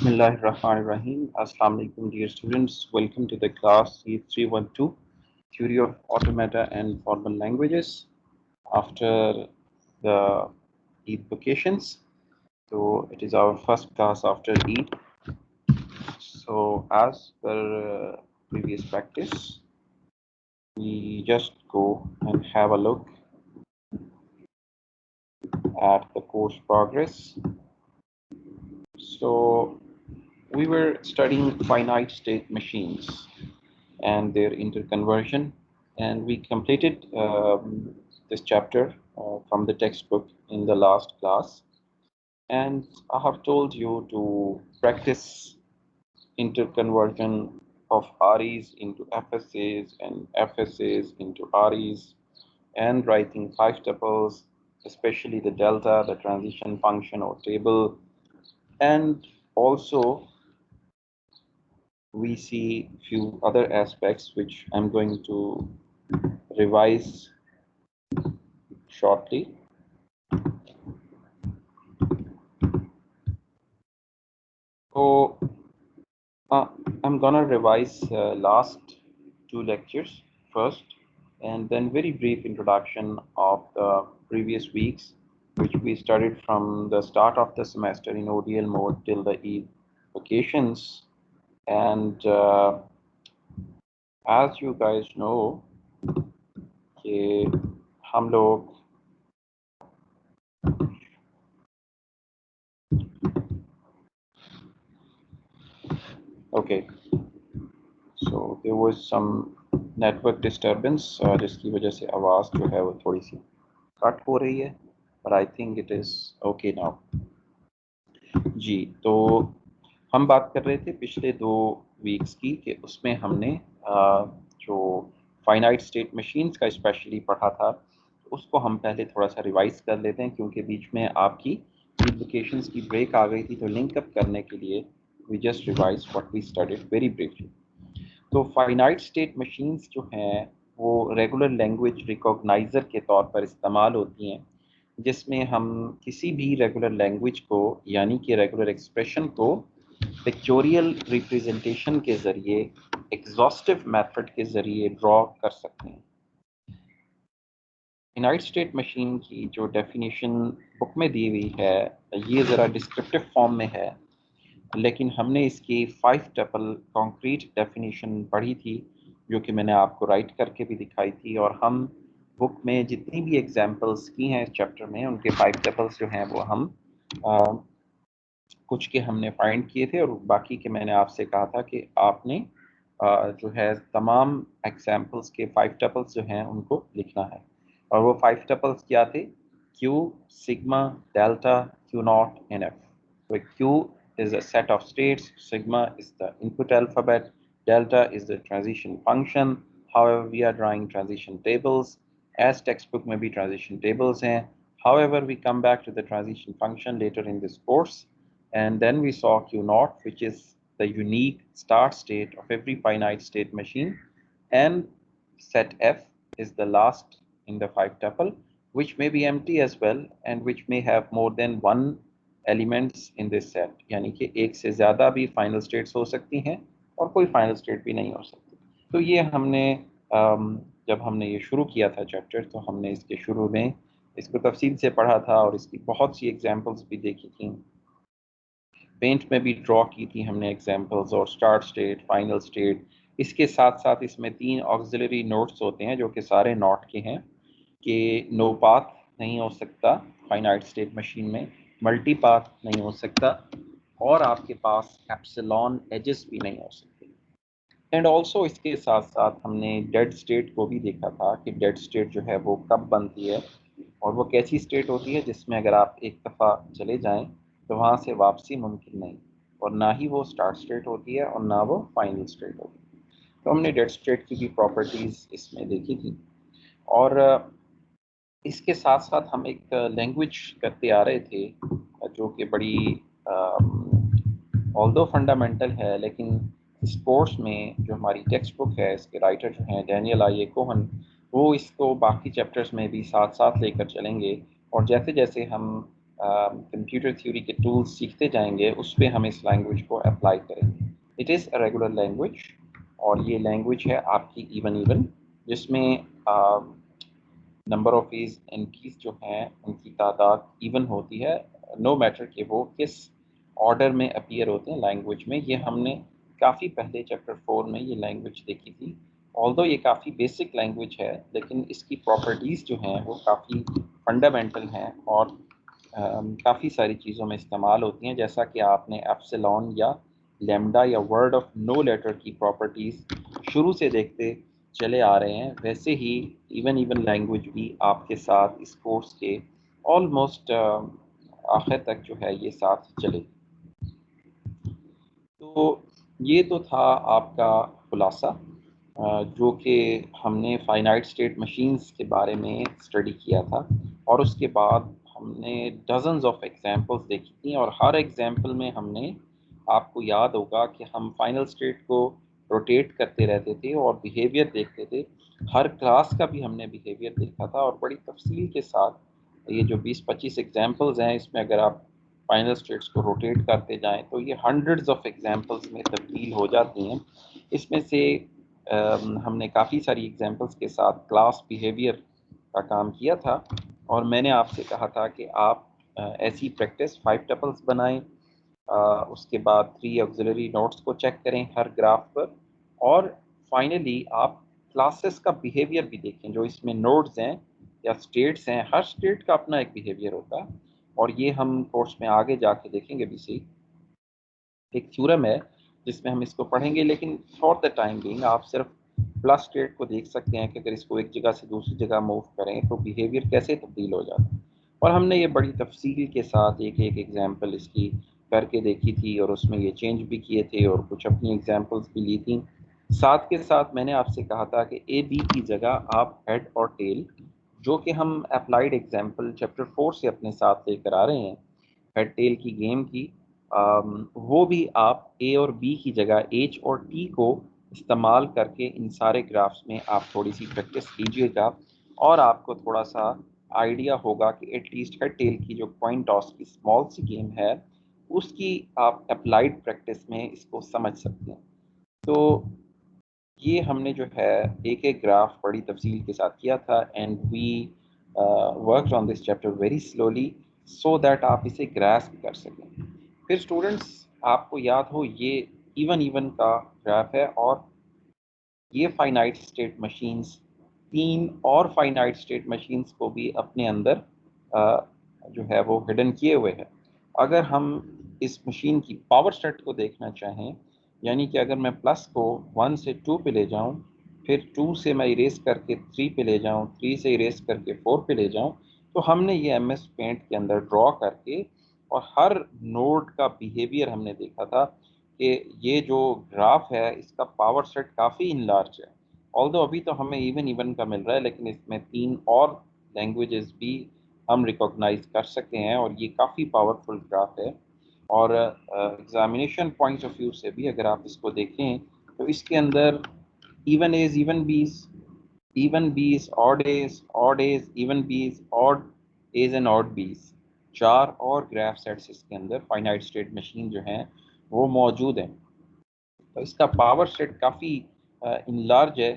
Bismillahirrahmanirrahim. Assalamu alaikum, dear students. Welcome to the class C312, Theory of Automata and Formal Languages. After the Eid vacations, so it is our first class after Eid. So as per previous practice, we just go and have a look at the course progress. So we were studying finite state machines and their interconversion, and we completed this chapter from the textbook in the last class. And I have told you to practice interconversion of REs into FSAs and FSAs into REs, and writing 5 tuples, especially the delta, the transition function or table. And also we see few other aspects which I'm going to revise shortly. So I'm gonna revise last 2 lectures first, and then very brief introduction of the previous weeks, which we studied from the start of the semester in ODL mode till the Eid vacations. And as you guys know कि हम लोग okay, so there was some network disturbance जिसकी वजह से आवाज़ जो है वो थोड़ी सी कट हो रही है, but I think it is okay now. जी, तो हम बात कर रहे थे पिछले 2 वीक्स की कि उसमें हमने जो फाइनाइट स्टेट मशीन्स का स्पेशली पढ़ा था, उसको हम पहले थोड़ा सा रिवाइज कर लेते हैं, क्योंकि बीच में आपकी एप्लीकेशंस की ब्रेक आ गई थी, तो लिंक अप करने के लिए we just revise what we studied very briefly. तो फाइनाइट स्टेट मशीन्स जो हैं वो रेगुलर लैंग्वेज रिकॉग्नाइज़र के तौर पर इस्तेमाल होती हैं, जिसमें हम किसी भी रेगुलर लैंग्वेज को यानी कि रेगुलर एक्सप्रेशन को पिक्चोरियल रिप्रेजेंटेशन के ज़रिए एग्जॉस्टिव मेथड के ज़रिए ड्रॉ कर सकते हैं. फाइनाइट स्टेट मशीन की जो डेफिनेशन बुक में दी हुई है ये ज़रा डिस्क्रिप्टिव फॉर्म में है, लेकिन हमने इसकी 5 टपल कॉन्क्रीट डेफिनेशन पढ़ी थी, जो कि मैंने आपको राइट करके भी दिखाई थी, और हम बुक में जितनी भी एग्जांपल्स की हैं इस चैप्टर में उनके 5 टपल्स जो हैं वो हम कुछ के हमने फाइंड किए थे, और बाकी के मैंने आपसे कहा था कि आपने जो है तमाम एग्जांपल्स के 5 टपल्स जो हैं उनको लिखना है. और वो 5 टपल्स क्या थे? Q, sigma, delta, Q naught, and F. So Q is a set of states, sigma is the input alphabet, delta is the transition function. However, we are drawing transition tables. As textbook में भी transition tables हैं. However, we come back to the transition function later in this course. And then we saw Q naught, which is the unique start state of every finite state machine. And set F is the last in the 5 tuple, which may be empty as well and which may have more than one elements in this set. यानी कि एक से ज़्यादा भी final states हो सकती हैं और कोई final state भी नहीं हो सकती. तो ये हमने जब हमने ये शुरू किया था चैप्टर, तो हमने इसके शुरू में इसको तफसील से पढ़ा था और इसकी बहुत सी एग्जांपल्स भी देखी थी. पेंट में भी ड्रॉ की थी हमने एग्जांपल्स, और स्टार्ट स्टेट, फाइनल स्टेट. इसके साथ साथ इसमें 3 ऑक्सिलरी नोट्स होते हैं जो कि सारे नॉट के हैं, कि नो पाथ नहीं हो सकता फाइनाइट स्टेट मशीन में, मल्टी पाथ नहीं हो सकता, और आपके पास एप्सिलॉन एजेस भी नहीं हो सकते. एंड ऑल्सो इसके साथ साथ हमने डेड स्टेट को भी देखा था कि डेड स्टेट जो है वो कब बनती है, और वो कैसी स्टेट होती है जिसमें अगर आप एक दफ़ा चले जाएं तो वहाँ से वापसी मुमकिन नहीं, और ना ही वो स्टार्ट स्टेट होती है और ना वो फाइनल स्टेट होती है. तो हमने डेड स्टेट की भी प्रॉपर्टीज़ इसमें देखी थी. और इसके साथ साथ हम एक लैंग्वेज करते आ रहे थे जो कि बड़ी ऑल्दो फंडामेंटल है, लेकिन स्पोर्ट्स में जो हमारी टेक्स्ट बुक है, इसके राइटर जो हैं डैनियल आई कोहन, वो इसको बाकी चैप्टर्स में भी साथ साथ लेकर चलेंगे. और जैसे जैसे हम कंप्यूटर थ्योरी के टूल्स सीखते जाएंगे, उस पर हम इस लैंग्वेज को अप्लाई करेंगे। It is a regular language, और ये लैंग्वेज है आपकी इवन जिसमें number of a's and b's जो हैं उनकी तादाद इवन होती है, नो मैटर कि वो किस ऑर्डर में अपीयर होते हैं लैंग्वेज में। ये हमने काफ़ी पहले चैप्टर 4 में ये लैंग्वेज देखी थी। ऑल्दो ये काफ़ी बेसिक लैंग्वेज है, लेकिन इसकी प्रॉपर्टीज़ जो हैं वो काफ़ी फंडामेंटल हैं और काफ़ी सारी चीज़ों में इस्तेमाल होती हैं, जैसा कि आपने एप्सिलॉन या लैम्डा या वर्ड ऑफ नो लेटर की प्रॉपर्टीज़ शुरू से देखते चले आ रहे हैं, वैसे ही इवन लैंग्वेज भी आपके साथ इस कोर्स के ऑलमोस्ट आखिर तक जो है ये साथ चलेगी। तो ये तो था आपका खुलासा, जो कि हमने फाइनाइट स्टेट मशीन्स के बारे में स्टडी किया था, और उसके बाद हमने डजन्स ऑफ एग्जांपल्स देखी थी, और हर एग्जांपल में हमने, आपको याद होगा कि हम फाइनल स्टेट को रोटेट करते रहते थे और बिहेवियर देखते थे। हर क्लास का भी हमने बिहेवियर देखा था, और बड़ी तफसील के साथ ये जो 20-25 एग्जांपल्स हैं, इसमें अगर आप फाइनल स्टेट्स को रोटेट करते जाएं तो ये हंड्रेड्स ऑफ एग्जांपल्स में तब्दील हो जाती हैं। इसमें से हमने काफ़ी सारी एग्जांपल्स के साथ क्लास बिहेवियर का काम किया था, और मैंने आपसे कहा था कि आप ऐसी प्रैक्टिस 5 टपल्स बनाएं, उसके बाद 3 ऑक्सिलरी नोड्स को चेक करें हर ग्राफ पर, और फाइनली आप क्लासेस का बिहेवियर भी देखें। जो इसमें नोड्स हैं या स्टेट्स हैं, हर स्टेट का अपना एक बिहेवियर होता है, और ये हम कोर्स में आगे जाके देखेंगे भी। सी एक थ्योरम है जिसमें हम इसको पढ़ेंगे, लेकिन फॉर द टाइम बीइंग आप सिर्फ प्लस स्टेट को देख सकते हैं कि अगर इसको एक जगह से दूसरी जगह मूव करें तो बिहेवियर कैसे तब्दील हो जाता है। और हमने ये बड़ी तफसील के साथ एक एक एग्जांपल इसकी करके देखी थी, और उसमें ये चेंज भी किए थे और कुछ अपनी एग्जांपल्स भी ली थी। साथ के साथ मैंने आपसे कहा था कि ए बी की जगह आप हेड और टेल, जो कि हम अप्लाइड एग्जाम्पल चैप्टर 4 से अपने साथ लेकर आ रहे हैं, हेड टेल की गेम की, वो भी आप ए और बी की जगह एच और टी को इस्तेमाल करके इन सारे ग्राफ्स में आप थोड़ी सी प्रैक्टिस कीजिएगा, और आपको थोड़ा सा आइडिया होगा कि एटलीस्ट हेड टेल की जो कॉइन टॉस की स्मॉल सी गेम है, उसकी आप अप्लाइड प्रैक्टिस में इसको समझ सकते हैं। तो ये हमने जो है एक एक ग्राफ बड़ी तफसील के साथ किया था, and we work on this chapter very slowly so that आप इसे ग्रास्प कर सकें। फिर स्टूडेंट्स, आपको याद हो ये इवन का ग्राफ है, और ये फाइनाइट स्टेट मशीन्स 3 और फाइनाइट स्टेट मशीन्स को भी अपने अंदर जो है वो हिडन किए हुए है। अगर हम इस मशीन की पावर सेट को देखना चाहें, यानी कि अगर मैं प्लस को 1 से 2 पे ले जाऊं, फिर 2 से मैं इरेज करके 3 पे ले जाऊं, 3 से इरेज करके 4 पे ले जाऊं, तो हमने ये एमएस पेंट के अंदर ड्रॉ करके, और हर नोड का बिहेवियर हमने देखा था कि ये जो ग्राफ है इसका पावर सेट काफ़ी इनलार्ज है। ऑल्दो अभी तो हमें इवन का मिल रहा है, लेकिन इसमें 3 और लैंग्वेजेस भी हम रिकॉग्नाइज कर सकते हैं, और ये काफ़ी पावरफुल ग्राफ है। और एग्जामिनेशन पॉइंट ऑफ व्यू से भी अगर आप इसको देखें तो इसके अंदर इवन एज इवन बीस, ऑड एज, इवन बीस, ऑड एज एंड ऑड बीस, 4 और ग्राफ सेट्स इसके अंदर फाइनाइट स्टेट मशीन जो हैं वो मौजूद हैं। तो इसका पावर सेट काफ़ी इनलार्ज है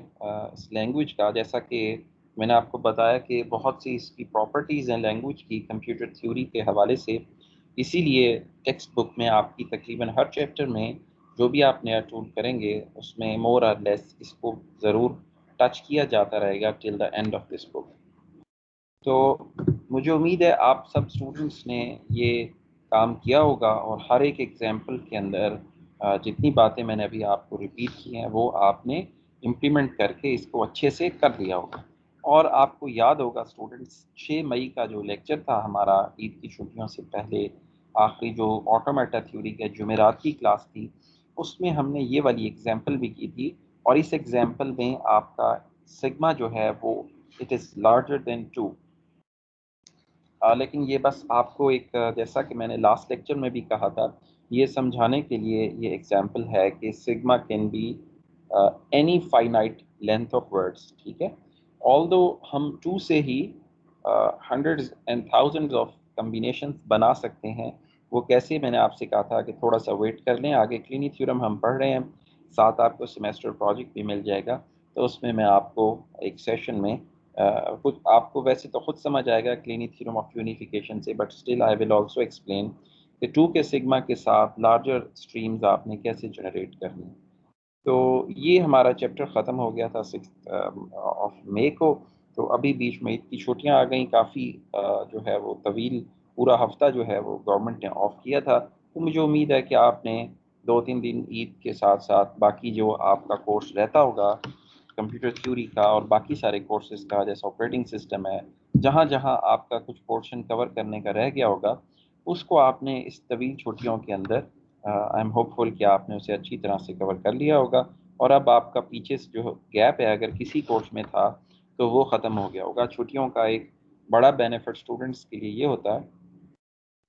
इस लैंग्वेज का, जैसा कि मैंने आपको बताया कि बहुत सी इसकी प्रॉपर्टीज़ हैं लैंग्वेज की कंप्यूटर थ्योरी के हवाले से। इसीलिए टेक्स्ट बुक में आपकी तकरीबन हर चैप्टर में जो भी आप नया टूल करेंगे उसमें मोर और लेस इसको ज़रूर टच किया जाता रहेगा till the end of this book. तो मुझे उम्मीद है आप सब स्टूडेंट्स ने ये काम किया होगा, और हर एक एग्जाम्पल के अंदर जितनी बातें मैंने अभी आपको रिपीट की हैं वो आपने इम्प्लीमेंट करके इसको अच्छे से कर लिया होगा। और आपको याद होगा स्टूडेंट्स, 6 मई का जो लेक्चर था हमारा ईद की छुट्टियों से पहले, आखिरी जो ऑटोमेटा थ्योरी के जुमेरात की क्लास थी, उसमें हमने ये वाली एग्जाम्पल भी की थी, और इस एग्जाम्पल में आपका सिग्मा जो है वो इट इज़ लार्जर देन 2। लेकिन ये बस आपको एक जैसा कि मैंने लास्ट लेक्चर में भी कहा था, ये समझाने के लिए ये एग्जांपल है कि sigma can be any finite length of words, ठीक है। ऑल्दो हम 2 से ही hundreds and thousands of combination बना सकते हैं वो कैसे, मैंने आपसे कहा था कि थोड़ा सा वेट कर लें, आगे क्लीनी थ्योरम हम पढ़ रहे हैं, साथ आपको सेमेस्टर प्रोजेक्ट भी मिल जाएगा, तो उसमें मैं आपको एक सेशन में कुछ आपको वैसे तो खुद समझ आएगा क्लीनी थ्योरम ऑफ यूनिफिकेशन से, but still I will also explain कि 2 के सिग्मा के साथ लार्जर स्ट्रीम्स आपने कैसे जनरेट करनी है। तो ये हमारा चैप्टर ख़त्म हो गया था 6 ऑफ मई को। तो अभी बीच में ईद की छुट्टियाँ आ गई काफ़ी, जो है वो तवील पूरा हफ्ता जो है वो गवर्नमेंट ने ऑफ किया था। तो मुझे उम्मीद है कि आपने 2-3 दिन ईद के साथ साथ बाकी जो आपका कोर्स रहता होगा कंप्यूटर थ्योरी का और बाकी सारे कोर्सेज का, जैसे ऑपरेटिंग सिस्टम है, जहाँ जहाँ आपका कुछ पोर्शन कवर करने का रह गया होगा उसको आपने इस तवील छुट्टियों के अंदर, आई एम होपफुल कि आपने उसे अच्छी तरह से कवर कर लिया होगा, और अब आपका पीछे से जो गैप है अगर किसी कोर्स में था तो वो ख़त्म हो गया होगा। छुट्टियों का एक बड़ा बेनिफिट स्टूडेंट्स के लिए ये होता है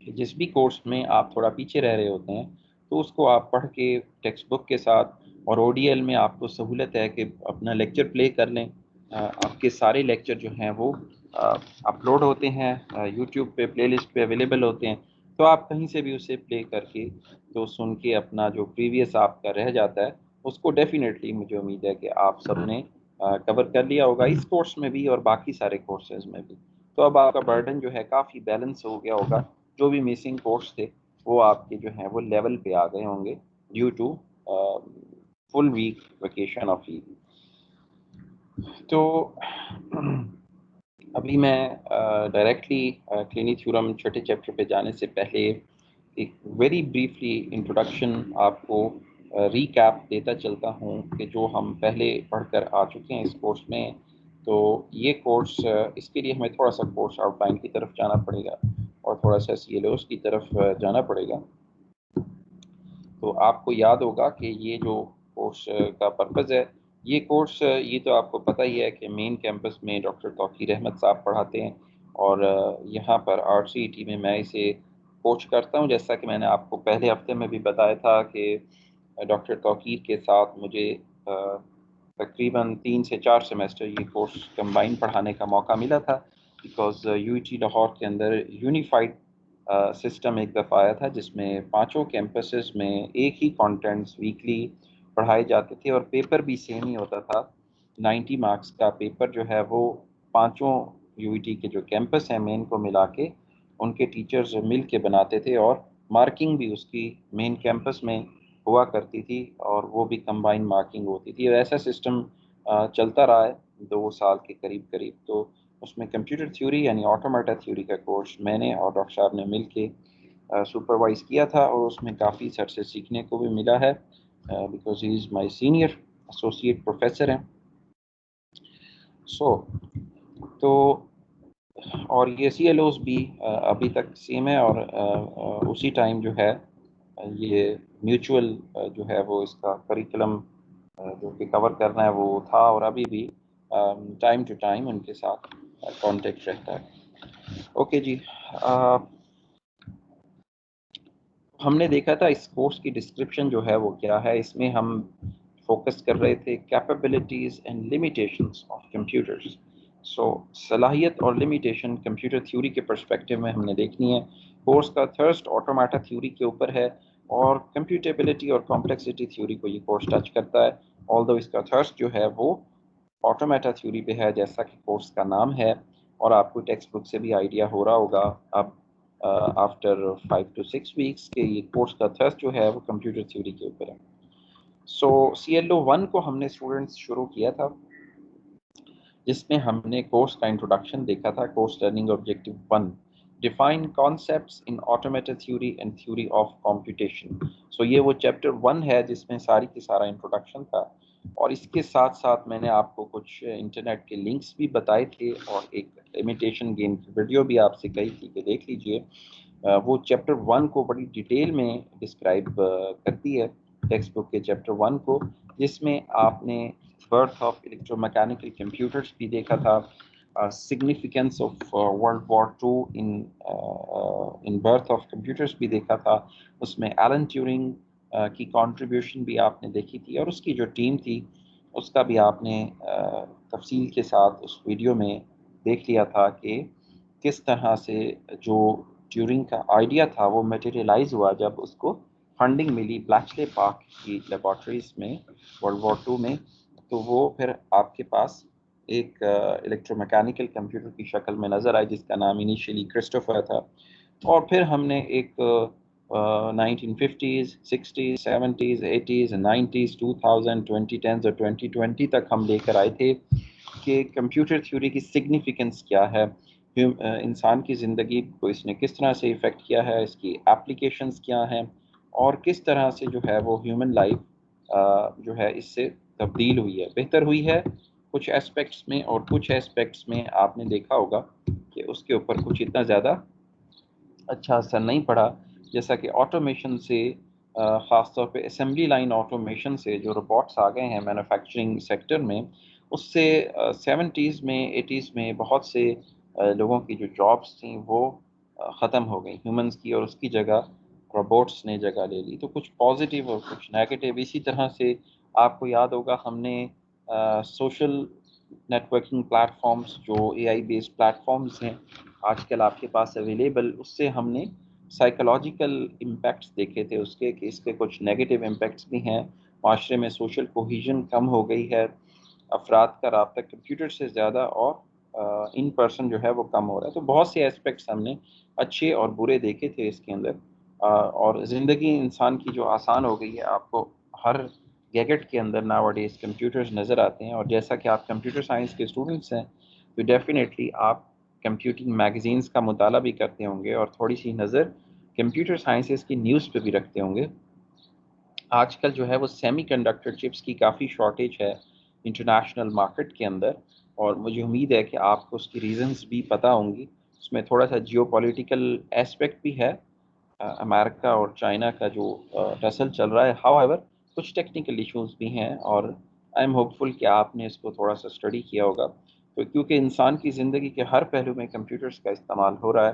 कि जिस भी कोर्स में आप थोड़ा पीछे रह रहे होते हैं तो उसको आप पढ़ के टेक्स्ट बुक के साथ, और ओडीएल में आपको सहूलत है कि अपना लेक्चर प्ले कर लें। आपके सारे लेक्चर जो हैं वो अपलोड होते हैं, यूट्यूब पे प्लेलिस्ट पे अवेलेबल होते हैं, तो आप कहीं से भी उसे प्ले करके तो सुन के अपना जो प्रीवियस आपका रह जाता है उसको डेफिनेटली मुझे उम्मीद है कि आप सब ने कवर कर लिया होगा इस कोर्स में भी और बाकी सारे कोर्सेज में भी। तो अब आपका बर्डन जो है काफ़ी बैलेंस हो गया होगा, जो भी मिसिंग कोर्स थे वो आपके जो हैं वो लेवल पे आ गए होंगे due to full week vacation of Eid. तो अभी मैं डायरेक्टली क्लीनी थ्योरम छठे चैप्टर पे जाने से पहले एक वेरी ब्रीफली इंट्रोडक्शन आपको रीकैप देता चलता हूँ कि जो हम पहले पढ़कर आ चुके हैं इस कोर्स में। तो ये कोर्स, इसके लिए हमें थोड़ा सा कोर्स आउटलाइन की तरफ जाना पड़ेगा और थोड़ा सा सिलेबस की तरफ जाना पड़ेगा। तो आपको याद होगा कि ये जो कोर्स का पर्पज़ है, ये कोर्स ये तो आपको पता ही है कि मेन कैंपस में डॉक्टर तौकीर अहमद साहब पढ़ाते हैं, और यहाँ पर RCET में मैं इसे कोच करता हूँ। जैसा कि मैंने आपको पहले हफ्ते में भी बताया था कि डॉक्टर तौकीर के साथ मुझे तकरीबन 3 से 4 सेमेस्टर ये कोर्स कंबाइन पढ़ाने का मौका मिला था, बिकॉज़ UET लाहौर के अंदर यूनिफाइड सिस्टम एक दफ़ा आया था जिसमें पांचों कैंपसेस में एक ही कंटेंट्स वीकली पढ़ाए जाते थे और पेपर भी सेम ही होता था। 90 मार्क्स का पेपर जो है वो पांचों यूईटी के जो कैंपस हैं मेन को मिला के उनके टीचर्स मिल के बनाते थे, और मार्किंग भी उसकी मेन कैंपस में हुआ करती थी और वो भी कंबाइन मार्किंग होती थी, और ऐसा सिस्टम चलता रहा है 2 साल के करीब करीब। तो उसमें कंप्यूटर थ्योरी यानी ऑटोमेटा थ्योरी का कोर्स मैंने और डॉक्टर साहब ने मिल के सुपरवाइज़ किया था, और उसमें काफ़ी सर से सीखने को भी मिला है, because he is my senior associate professor हैं। सो तो और ये CLOs भी अभी तक सेम है, और उसी टाइम जो है ये म्यूचुअल जो है वो इसका करिकुलम जो कि कवर करना है वो था, और अभी भी टाइम टू टाइम उनके साथ कांटेक्ट रहता है। ओके जी, हमने देखा था इस कोर्स की डिस्क्रिप्शन जो है वो क्या है। इसमें हम फोकस कर रहे थे capabilities and limitations of computers. So सलाहियत और लिमिटेशन कंप्यूटर थ्योरी के पर्सपेक्टिव में हमने देखनी है। कोर्स का थर्स्ट ऑटोमेटा थ्योरी के ऊपर है, और कंप्यूटेबिलिटी और कॉम्प्लेक्सिटी थ्योरी को ये कोर्स टच करता है, ऑल्दो इसका थर्स्ट जो है वो ऑटोमेटा थ्योरी पे है जैसा कि कोर्स का नाम है, और आपको टेक्स्ट बुक से भी आइडिया हो रहा होगा अब आफ्टर 5 to 6 वीक्स के ये कोर्स का थर्स्ट जो है वो कंप्यूटर थ्योरी के ऊपर है। सो CLO 1 को हमने स्टूडेंट्स शुरू किया था जिसमें हमने कोर्स का इंट्रोडक्शन देखा था। Course learning objective 1, define concepts in automata theory and theory of computation. So ये वो चैप्टर 1 है जिसमें सारी की सारा इंट्रोडक्शन था, और इसके साथ साथ मैंने आपको कुछ इंटरनेट के लिंक्स भी बताए थे और एक इमिटेशन गेम की वीडियो भी आपसे कही थी कि देख लीजिए। वो चैप्टर 1 को बड़ी डिटेल में डिस्क्राइब करती है, टेक्स्ट बुक के चैप्टर 1 को, जिसमें आपने बर्थ ऑफ इलेक्ट्रोमैकेनिकल कंप्यूटर्स भी देखा था, significance of world war 2 in in birth of computers भी देखा था। उसमें एलन ट्यूरिंग की कंट्रीब्यूशन भी आपने देखी थी, और उसकी जो टीम थी उसका भी आपने तफसील के साथ उस वीडियो में देख लिया था कि किस तरह से जो ट्यूरिंग का आइडिया था वो मटेरियलाइज हुआ जब उसको फंडिंग मिली ब्लैचले पार्क की लेबॉर्ट्रीज में वर्ल्ड वॉर 2 में। तो वो फिर आपके पास एक इलेक्ट्रोमैकेनिकल कंप्यूटर की शक्ल में नज़र आई जिसका नाम इनिशियली क्रिस्टोफर था। और फिर हमने एक 1950s 60s 70s 80s 90s 2000 2010s और 2020 तक हम लेकर आए थे कि कंप्यूटर थ्योरी की सिग्निफिकेंस क्या है, इंसान की ज़िंदगी को इसने किस तरह से इफ़ेक्ट किया है, इसकी एप्लीकेशंस क्या हैं और किस तरह से जो है वो ह्यूमन लाइफ जो है इससे तब्दील हुई है, बेहतर हुई है कुछ एस्पेक्ट्स में, और कुछ एस्पेक्ट्स में आपने देखा होगा कि उसके ऊपर कुछ इतना ज़्यादा अच्छा असर नहीं पड़ा। जैसा कि ऑटोमेशन से ख़ास तौर पे असेंबली लाइन ऑटोमेशन से जो रोबोट्स आ गए हैं मैन्युफैक्चरिंग सेक्टर में, उससे 70s में 80s में बहुत से लोगों की जो जॉब्स थी वो ख़त्म हो गई ह्यूमंस की, और उसकी जगह रोबोट्स ने जगह ले ली। तो कुछ पॉजिटिव और कुछ नेगेटिव। इसी तरह से आपको याद होगा हमने सोशल नेटवर्किंग प्लेटफॉर्म्स जो एआई बेस्ड प्लेटफॉर्म्स हैं आजकल आपके पास अवेलेबल, उससे हमने साइकोलॉजिकल इम्पैक्ट्स देखे थे उसके कि इसके कुछ नेगेटिव इम्पैक्ट्स भी हैं। माशरे में सोशल कोहिजन कम हो गई है, अफराद का राब्ता कंप्यूटर से ज़्यादा और इन पर्सन जो है वो कम हो रहा है। तो बहुत से एस्पेक्ट्स हमने अच्छे और बुरे देखे थे इसके अंदर। और ज़िंदगी इंसान की जो आसान हो गई है, आपको हर गैजेट के अंदर नाउअडेज कंप्यूटर्स नज़र आते हैं। और जैसा कि आप कंप्यूटर साइंस के स्टूडेंट्स हैं तो डेफिनेटली आप कंप्यूटिंग मैगज़ीन्स का मुताला भी करते होंगे और थोड़ी सी नज़र कंप्यूटर साइंसेस की न्यूज़ पे भी रखते होंगे। आजकल जो है वो सेमीकंडक्टर चिप्स की काफ़ी शॉर्टेज है इंटरनेशनल मार्केट के अंदर, और मुझे उम्मीद है कि आपको उसकी रीज़न्स भी पता होंगी। उसमें थोड़ा सा जियोपॉलिटिकल एस्पेक्ट भी है, अमेरिका और चाइना का जो टसल चल रहा है। हाउएवर कुछ टेक्निकल इश्यूज भी हैं, और आई एम होपफुल कि आपने इसको थोड़ा सा स्टडी किया होगा। तो क्योंकि इंसान की ज़िंदगी के हर पहलू में कंप्यूटर्स का इस्तेमाल हो रहा है,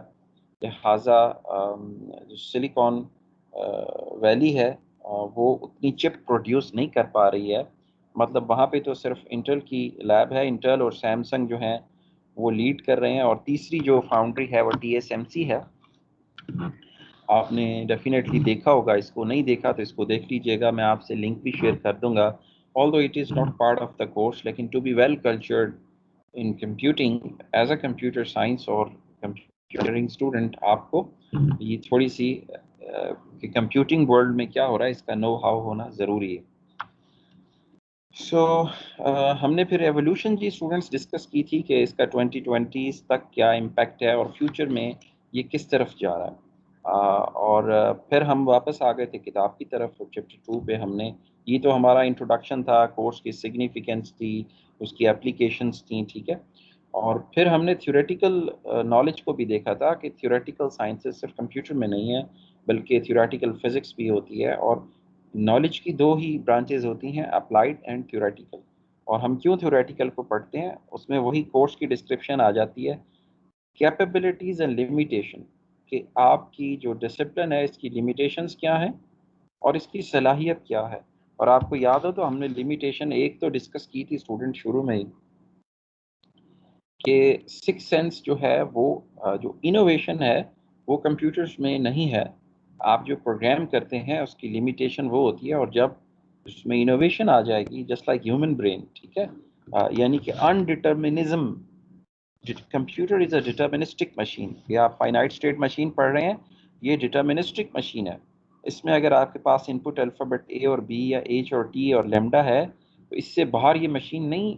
लिहाजा जो सिलिकॉन वैली है वो उतनी चिप प्रोड्यूस नहीं कर पा रही है। मतलब वहाँ पे तो सिर्फ इंटेल की लैब है, इंटेल और सैमसंग जो हैं वो लीड कर रहे हैं, और तीसरी जो फाउंड्री है वो TSMC है। आपने डेफिनेटली देखा होगा, इसको नहीं देखा तो इसको देख लीजिएगा, मैं आपसे लिंक भी शेयर कर दूंगा। Although it is not part of the course, लेकिन to be well cultured in computing as a computer science और कंप्यूटरिंग स्टूडेंट, आपको ये थोड़ी सी कि कंप्यूटिंग वर्ल्ड में क्या हो रहा है इसका नो हाउ होना ज़रूरी है। हमने फिर एवोल्यूशन जी स्टूडेंट्स डिस्कस की थी कि इसका 2020 तक क्या इम्पैक्ट है और फ्यूचर में ये किस तरफ जा रहा है। फिर हम वापस आ गए थे किताब की तरफ, चैप्टर 2 पे हमने, ये तो हमारा इंट्रोडक्शन था, कोर्स की सिग्निफिकेंस थी, उसकी एप्लीकेशंस थी, ठीक है। और फिर हमने थ्योरेटिकल नॉलेज को भी देखा था कि थ्योरेटिकल साइंसेस सिर्फ कंप्यूटर में नहीं है, बल्कि थ्योरेटिकल फिजिक्स भी होती है, और नॉलेज की दो ही ब्रांचेज होती हैं, अप्लाइड एंड थ्योरेटिकल। और हम क्यों थ्योरेटिकल को पढ़ते हैं, उसमें वही कोर्स की डिस्क्रिप्शन आ जाती है, कैपेबिलिटीज़ एंड लिमिटेशन, कि आपकी जो डिसिप्लिन है इसकी लिमिटेशंस क्या हैं और इसकी सलाहियत क्या है। और आपको याद हो तो हमने लिमिटेशन एक तो डिस्कस की थी स्टूडेंट शुरू में ही, कि सिक्स सेंस जो है वो जो इनोवेशन है वो कंप्यूटर्स में नहीं है। आप जो प्रोग्राम करते हैं उसकी लिमिटेशन वो होती है, और जब उसमें इनोवेशन आ जाएगी जस्ट लाइक ह्यूमन ब्रेन, ठीक है, यानी कि undeterminism, computer is a deterministic machine. ये आप फाइनाइट स्टेट मशीन पढ़ रहे हैं, ये डिटर्मिनिस्टिक मशीन है। इसमें अगर आपके पास इनपुट अल्फ़ाबेट ए और बी या एच और टी और लेमडा है तो इससे बाहर ये मशीन नहीं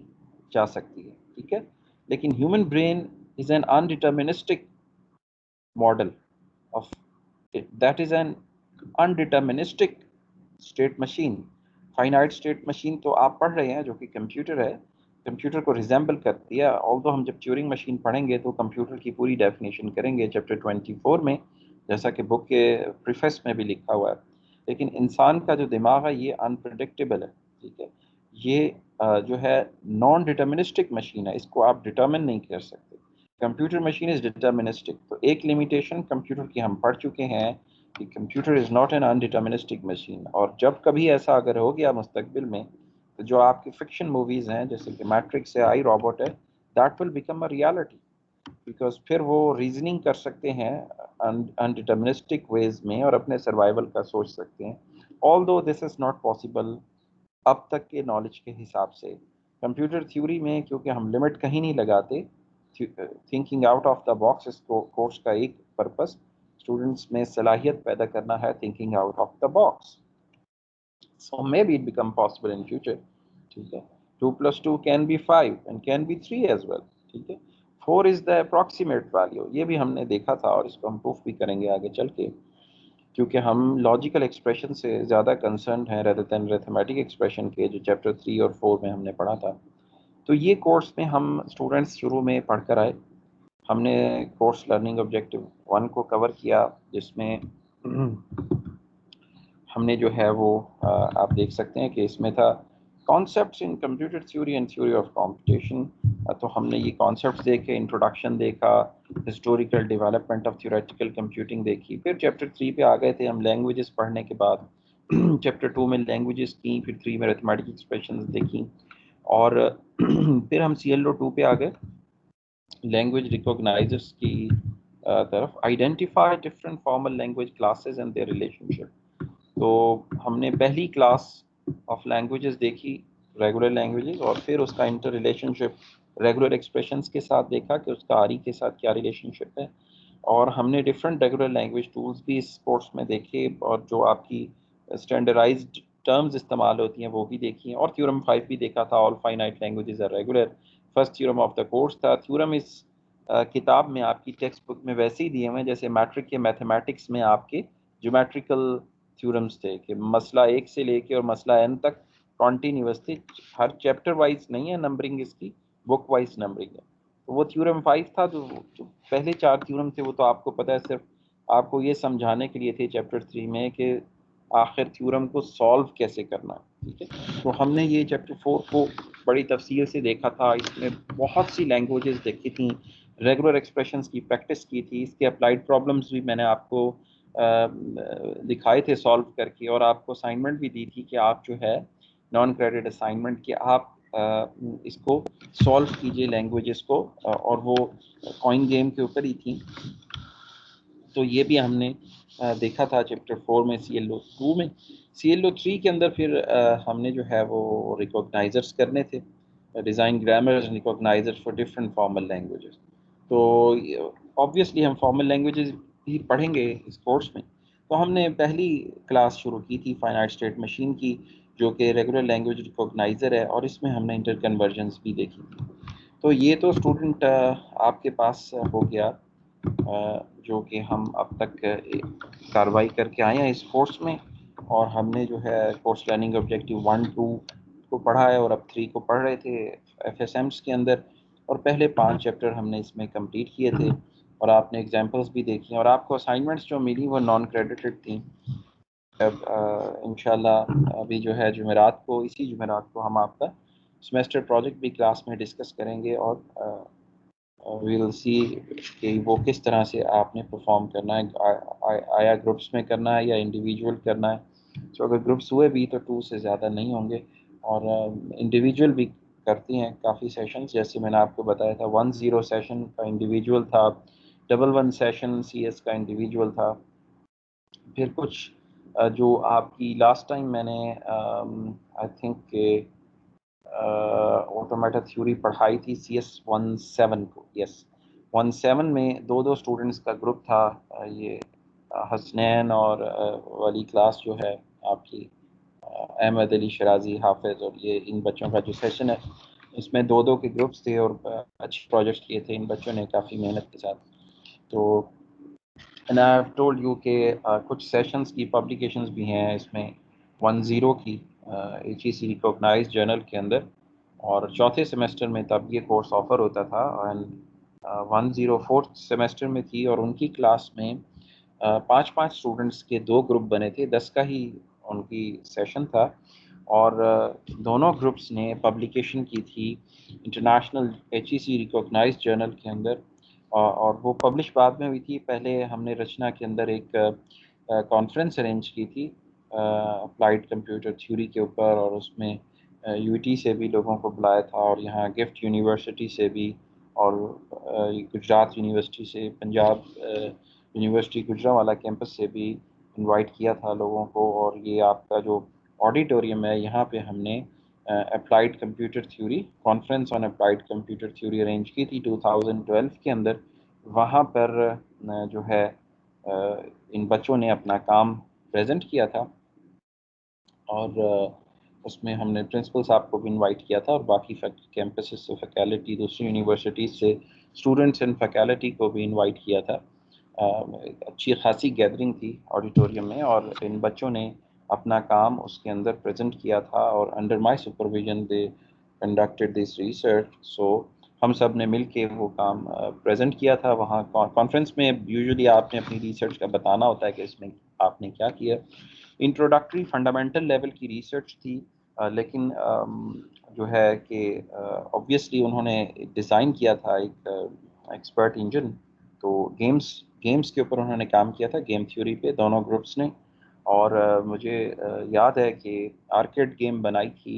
जा सकती है, ठीक है। लेकिन human brain is an undeterministic model of, that is an undeterministic state machine. Finite state machine तो आप पढ़ रहे हैं जो कि कंप्यूटर है, कंप्यूटर को रिजेंबल करती है। ऑल्दो हम जब ट्यूरिंग मशीन पढ़ेंगे तो कंप्यूटर की पूरी डेफिनेशन करेंगे चैप्टर 24 में, जैसा कि बुक के प्रीफेस में भी लिखा हुआ है। लेकिन इंसान का जो दिमाग है ये अनप्रडिक्टेबल है, ठीक है। ये जो है नॉन डिटर्मिनिस्टिक मशीन है, इसको आप डिटर्मिन नहीं कर सकते। Computer machine is deterministic. तो एक लिमिटेशन कंप्यूटर की हम पढ़ चुके हैं कि computer is not an undeterministic machine. और जब कभी ऐसा अगर हो गया मुस्तकबिल में, तो जो आपकी फिक्शन मूवीज़ हैं जैसे कि मैट्रिक्स है, आई रोबोट है, that will become a reality. Because फिर वो रीजनिंग कर सकते हैं अनडिटर्मिनिस्टिक वेज में और अपने सर्वाइवल का सोच सकते हैं। ऑल दो दिस इज़ नॉट पॉसिबल अब तक के नॉलेज के हिसाब से। कंप्यूटर थ्योरी में क्योंकि हम लिमिट कहीं नहीं लगाते, thinking out of the box इस कोर्स का एक पर्पस स्टूडेंट्स में सलाहियत पैदा करना है thinking out of the box. So may be it become possible in future. ठीक है, 2 + 2 can be 5 and can be 3 as well. ठीक है, 4 इज द अप्रॉक्सीमेट वैल्यू, ये भी हमने देखा था और इसको हम प्रूफ भी करेंगे आगे चल के, क्योंकि हम लॉजिकल एक्सप्रेशन से ज़्यादा कंसर्न हैं रेदर देन अरिथमेटिक एक्सप्रेशन के, जो चैप्टर 3 और 4 में हमने पढ़ा था। तो ये कोर्स में हम स्टूडेंट्स शुरू में पढ़कर आए। हमने कोर्स लर्निंग ऑब्जेक्टिव 1 को कवर किया, जिसमें हमने जो है वो आप देख सकते हैं कि इसमें था concepts in computer theory and theory of computation. तो हमने ये कॉन्सेप्ट्स देखे, इंट्रोडक्शन देखा, historical development of theoretical computing देखी। फिर चैप्टर 3 पे आ गए थे हम लैंग्वेजेस पढ़ने के बाद। चैप्टर 2 में लैंग्वेजेस की, फिर 3 में अरिथमेटिक एक्सप्रेशंस देखी, और फिर हम CLO 2 पे आ गए, लैंग्वेज रिकॉग्नाइजर्स की तरफ। Identify different formal language classes and their relationship. तो हमने पहली क्लास ऑफ लैंग्वेजेस देखी, रेगुलर लैंग्वेजेस, और फिर उसका इंटर रिलेशनशिप रेगुलर एक्सप्रेशंस के साथ देखा कि उसका आरी के साथ क्या रिलेशनशिप है। और हमने डिफरेंट रेगुलर लैंग्वेज टूल्स भी इस कोर्स में देखे, और जो आपकी स्टैंडर्डाइज्ड टर्म्स इस्तेमाल होती हैं वो भी देखी हैं। और थ्योरम 5 भी देखा था, all finite languages are regular. First theorem of the course था। थ्योरम इस किताब में आपकी टेक्स्ट बुक में वैसे ही दिए हुए हैं जैसे मैट्रिक के मैथमेटिक्स में आपके ज्योमेट्रिकल थ्योरम्स थे, कि मसला 1 से लेके और मसला n तक कॉन्टीन्यूअस थे। हर चैप्टर वाइज नहीं है नंबरिंग, इसकी बुक वाइज नंबरिंग है। तो वो थ्योरम 5 था। जो पहले 4 थ्योरम थे वो तो आपको पता है, सिर्फ आपको ये समझाने के लिए थे चैप्टर 3 में कि आखिर थ्योरम को सॉल्व कैसे करना है। ठीक है, तो हमने ये चैप्टर 4 को बड़ी तफसील से देखा था। इसमें बहुत सी लैंग्वेजेस देखी थी, रेगुलर एक्सप्रेशंस की प्रैक्टिस की थी, इसके अप्लाइड प्रॉब्लम्स भी मैंने आपको दिखाए थे सॉल्व करके, और आपको असाइनमेंट भी दी थी कि आप जो है नॉन क्रेडिट असाइनमेंट कि आप इसको सॉल्व कीजिए लैंग्वेजेस को, और वो कॉइन गेम के ऊपर ही थी। तो ये भी हमने देखा था चैप्टर 4 में। CLO 2 में, CLO 3 के अंदर फिर हमने जो है वो रिकॉग्नाइजर्स करने थे, design grammar recognisers for different formal languages. तो ऑब्वियसली हम फॉर्मल लैंग्वेजेस भी पढ़ेंगे इस कोर्स में। तो हमने पहली क्लास शुरू की थी फाइनाइट स्टेट मशीन की, जो कि रेगुलर लैंग्वेज रिकॉग्नाइजर है, और इसमें हमने इंटर कन्वर्जन्स भी देखी थी। तो ये तो स्टूडेंट आपके पास हो गया, जो कि हम अब तक कार्रवाई करके आए हैं इस कोर्स में। और हमने जो है कोर्स लर्निंग ऑब्जेक्टिव 1-2 को पढ़ा है, और अब 3 को पढ़ रहे थे FSMs के अंदर। और पहले 5 चैप्टर हमने इसमें कंप्लीट किए थे, और आपने एग्जांपल्स भी देखी, और आपको असाइनमेंट्स जो मिली वो नॉन क्रेडिटेड थी। अब इंशाल्लाह अभी जो है जुमेरात को, इसी जुमेरात को हम आपका सेमेस्टर प्रोजेक्ट भी क्लास में डिस्कस करेंगे, और वी विल सी कि वो किस तरह से आपने परफॉर्म करना है, आया ग्रुप्स में करना है या इंडिविजुअल करना है। तो अगर ग्रुप्स हुए भी तो 2 से ज़्यादा नहीं होंगे, और इंडिविजुअल भी करती हैं काफ़ी सेशंस, जैसे मैंने आपको बताया था 1-0 सेशन का इंडिविजुअल था, 1-1 सेशन CS का इंडिविजुअल था। फिर कुछ जो आपकी लास्ट टाइम मैंने आई थिंक के ऑटोमेटा थ्योरी पढ़ाई थी CS17 को, यस 17 में 2-2 स्टूडेंट्स का ग्रुप था। ये हसनैन और वाली क्लास जो है आपकी, अहमद अली शराजी हाफिज, और ये इन बच्चों का जो सेशन है, इसमें 2-2 के ग्रुप्स थे, और अच्छे प्रोजेक्ट किए थे इन बच्चों ने काफ़ी मेहनत के साथ। तो and I have told you के कुछ सेशंस की पब्लिकेशंस भी हैं इसमें 10 की HEC रिकॉग्नाइज्ड जर्नल के अंदर, और चौथे सेमेस्टर में तब ये कोर्स ऑफर होता था, एंड 104th सेमेस्टर में थी, और उनकी क्लास में 5-5 स्टूडेंट्स के 2 ग्रुप बने थे, 10 का ही उनकी सेशन था। और दोनों ग्रुप्स ने पब्लिकेशन की थी इंटरनेशनल HEC रिकॉग्नाइज्ड जर्नल के अंदर, और वो पब्लिश बाद में हुई थी। पहले हमने रचना के अंदर एक कॉन्फ्रेंस अरेंज की थी अप्लाइड कंप्यूटर थ्योरी के ऊपर, और उसमें UT से भी लोगों को बुलाया था, और यहाँ गिफ्ट यूनिवर्सिटी से भी और गुजरात यूनिवर्सिटी से, पंजाब यूनिवर्सिटी गुजरांवाला कैंपस से भी इनवाइट किया था लोगों को। और ये आपका जो ऑडिटोरियम है, यहाँ पे हमने applied computer theory, conference on applied computer theory arrange की थी 2012 के अंदर। वहाँ पर जो है इन बच्चों ने अपना काम प्रेजेंट किया था, और उसमें हमने प्रिंसिपल साहब को भी इनवाइट किया था, और बाकी कैंपस से फैकल्टी, दूसरी यूनिवर्सिटीज़ से स्टूडेंट्स एंड फैकल्टी को भी इनवाइट किया था। अच्छी खासी गैदरिंग थी ऑडिटोरियम में, और इन बच्चों ने अपना काम उसके अंदर प्रेजेंट किया था, और under my supervision they conducted this research. So हम सब ने मिल के वो काम प्रेजेंट किया था वहाँ कॉन्फ्रेंस में। यूजुअली आपने अपनी रिसर्च का बताना होता है कि इसमें आपने क्या किया। इंट्रोडक्टरी फंडामेंटल लेवल की रिसर्च थी, लेकिन जो है कि ऑब्वियसली उन्होंने डिज़ाइन किया था एक एक्सपर्ट इंजन। तो गेम्स के ऊपर उन्होंने काम किया था, गेम थ्योरी पे, दोनों ग्रुप्स ने। और मुझे याद है कि आर्केड गेम बनाई थी।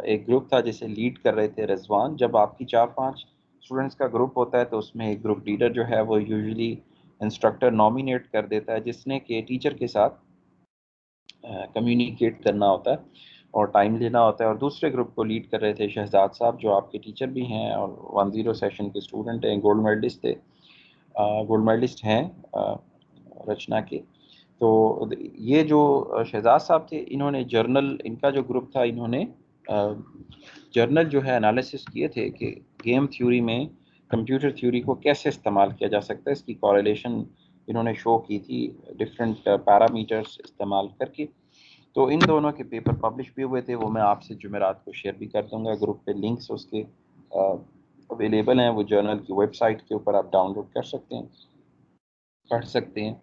एक ग्रुप था जिसे लीड कर रहे थे रिजवान। जब आपकी 4-5 स्टूडेंट्स का ग्रुप होता है तो उसमें एक ग्रुप लीडर जो है वो यूजुअली इंस्ट्रक्टर नॉमिनेट कर देता है, जिसने कि टीचर के साथ कम्युनिकेट करना होता है और टाइम लेना होता है। और दूसरे ग्रुप को लीड कर रहे थे शहजाद साहब, जो आपके टीचर भी हैं और 10 सेशन के स्टूडेंट हैं, गोल्ड मेडलिस्ट थे, गोल्ड मेडलिस्ट हैं रचना के। तो ये जो शहजाद साहब थे, इन्होंने जर्नल, इनका जो ग्रुप था, इन्होंने जर्नल जो है एनालिसिस किए थे कि गेम थ्योरी में कंप्यूटर थ्योरी को कैसे इस्तेमाल किया जा सकता है। इसकी कॉरेलेशन इन्होंने शो की थी डिफरेंट पैरामीटर्स इस्तेमाल करके। तो इन दोनों के पेपर पब्लिश भी हुए थे, वो मैं आपसे जुमेरात को शेयर भी कर दूंगा। ग्रुप पे लिंक्स उसके अवेलेबल हैं, वो जर्नल की वेबसाइट के ऊपर आप डाउनलोड कर सकते हैं, पढ़ सकते हैं।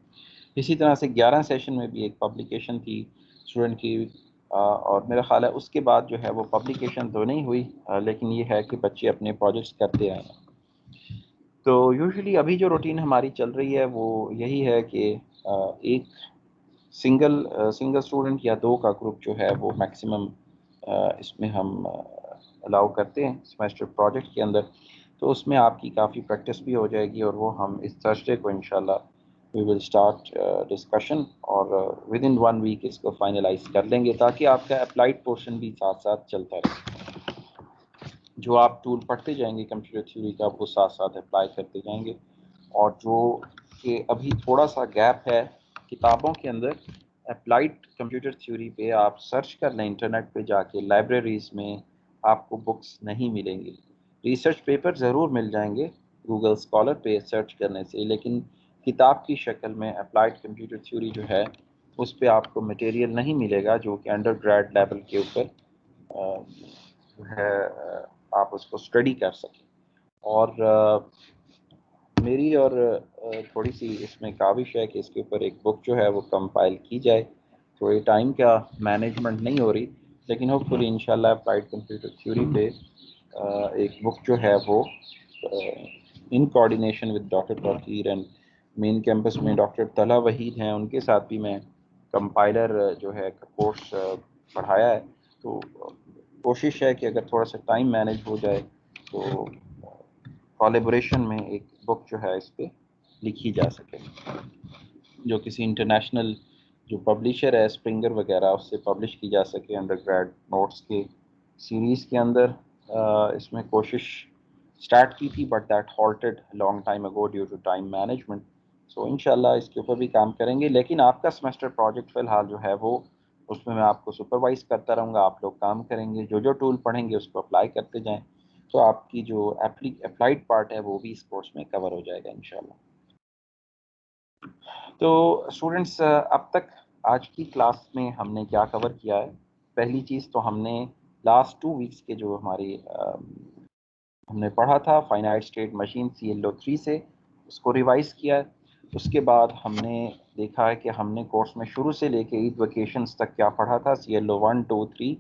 इसी तरह से 11 सेशन में भी एक पब्लिकेशन थी स्टूडेंट की, और मेरा ख्याल है उसके बाद जो है वो पब्लिकेशन तो नहीं हुई, लेकिन ये है कि बच्चे अपने प्रोजेक्ट्स करते रहे हैं। तो यूजुअली अभी जो रूटीन हमारी चल रही है वो यही है कि एक सिंगल स्टूडेंट या दो का ग्रुप जो है वो मैक्सिमम इसमें हम अलाउ करते हैं सेमेस्टर प्रोजेक्ट के अंदर। तो उसमें आपकी काफ़ी प्रैक्टिस भी हो जाएगी, और वो हम इस थर्सडे को इंशाल्लाह वी विल स्टार्ट डिस्कशन, और विद इन 1 वीक इसको फाइनलाइज कर लेंगे, ताकि आपका अप्लाइड पोर्शन भी साथ साथ चलता रहे। जो आप टूल पढ़ते जाएंगे कंप्यूटर थ्योरी का, वो साथ साथ अप्लाई करते जाएंगे। और जो कि अभी थोड़ा सा गैप है किताबों के अंदर, अप्लाइड कंप्यूटर थ्योरी पे आप सर्च कर लें इंटरनेट पे जाके, लाइब्रेरीज में आपको बुक्स नहीं मिलेंगी। रिसर्च पेपर ज़रूर मिल जाएंगे गूगल स्कॉलर पे सर्च करने से, लेकिन किताब की शक्ल में अप्लाइड कंप्यूटर थ्योरी जो है उस पर आपको मटेरियल नहीं मिलेगा जो कि अंडर ग्रेड लेवल के ऊपर जो है आप उसको स्टडी कर सकें। और मेरी और थोड़ी सी इसमें काविश है कि इसके ऊपर एक बुक जो है वो कंपाइल की जाए। तो ये टाइम का मैनेजमेंट नहीं हो रही, लेकिन होपफुली इंशाल्लाह अप्लाइड कंप्यूटर थ्योरी पे एक बुक जो है वो in coordination with doctor Tauqeer and main campus में डॉक्टर तला वहीद हैं, उनके साथ भी मैं कंपाइलर जो है कोर्स पढ़ाया है। तो कोशिश है कि अगर थोड़ा सा टाइम मैनेज हो जाए तो कोलैबोरेशन में एक बुक जो है इस पर लिखी जा सके, जो किसी इंटरनेशनल जो पब्लिशर है स्प्रिंगर वगैरह उससे पब्लिश की जा सके अंडर ग्रेड नोट्स के सीरीज़ के अंदर। इसमें कोशिश स्टार्ट की थी, but that halted long time ago due to time management. So इंशाल्लाह इसके ऊपर भी काम करेंगे, लेकिन आपका सेमेस्टर प्रोजेक्ट फ़िलहाल जो है वो उसमें मैं आपको सुपरवाइज़ करता रहूँगा। आप लोग काम करेंगे, जो जो टूल पढ़ेंगे उसको अप्लाई करते जाएँ, तो आपकी जो अप्लाइड पार्ट है वो भी इस कोर्स में कवर हो जाएगा इंशाल्लाह। तो स्टूडेंट्स, अब तक आज की क्लास में हमने क्या कवर किया है। पहली चीज़ तो हमने लास्ट 2 वीक्स के जो हमारी हमने पढ़ा था फाइनाइट स्टेट मशीन CLO3 से, उसको रिवाइज़ किया है। उसके बाद हमने देखा है कि हमने कोर्स में शुरू से लेके ईद वेकेशंस तक क्या पढ़ा था। CLO1, 2, 3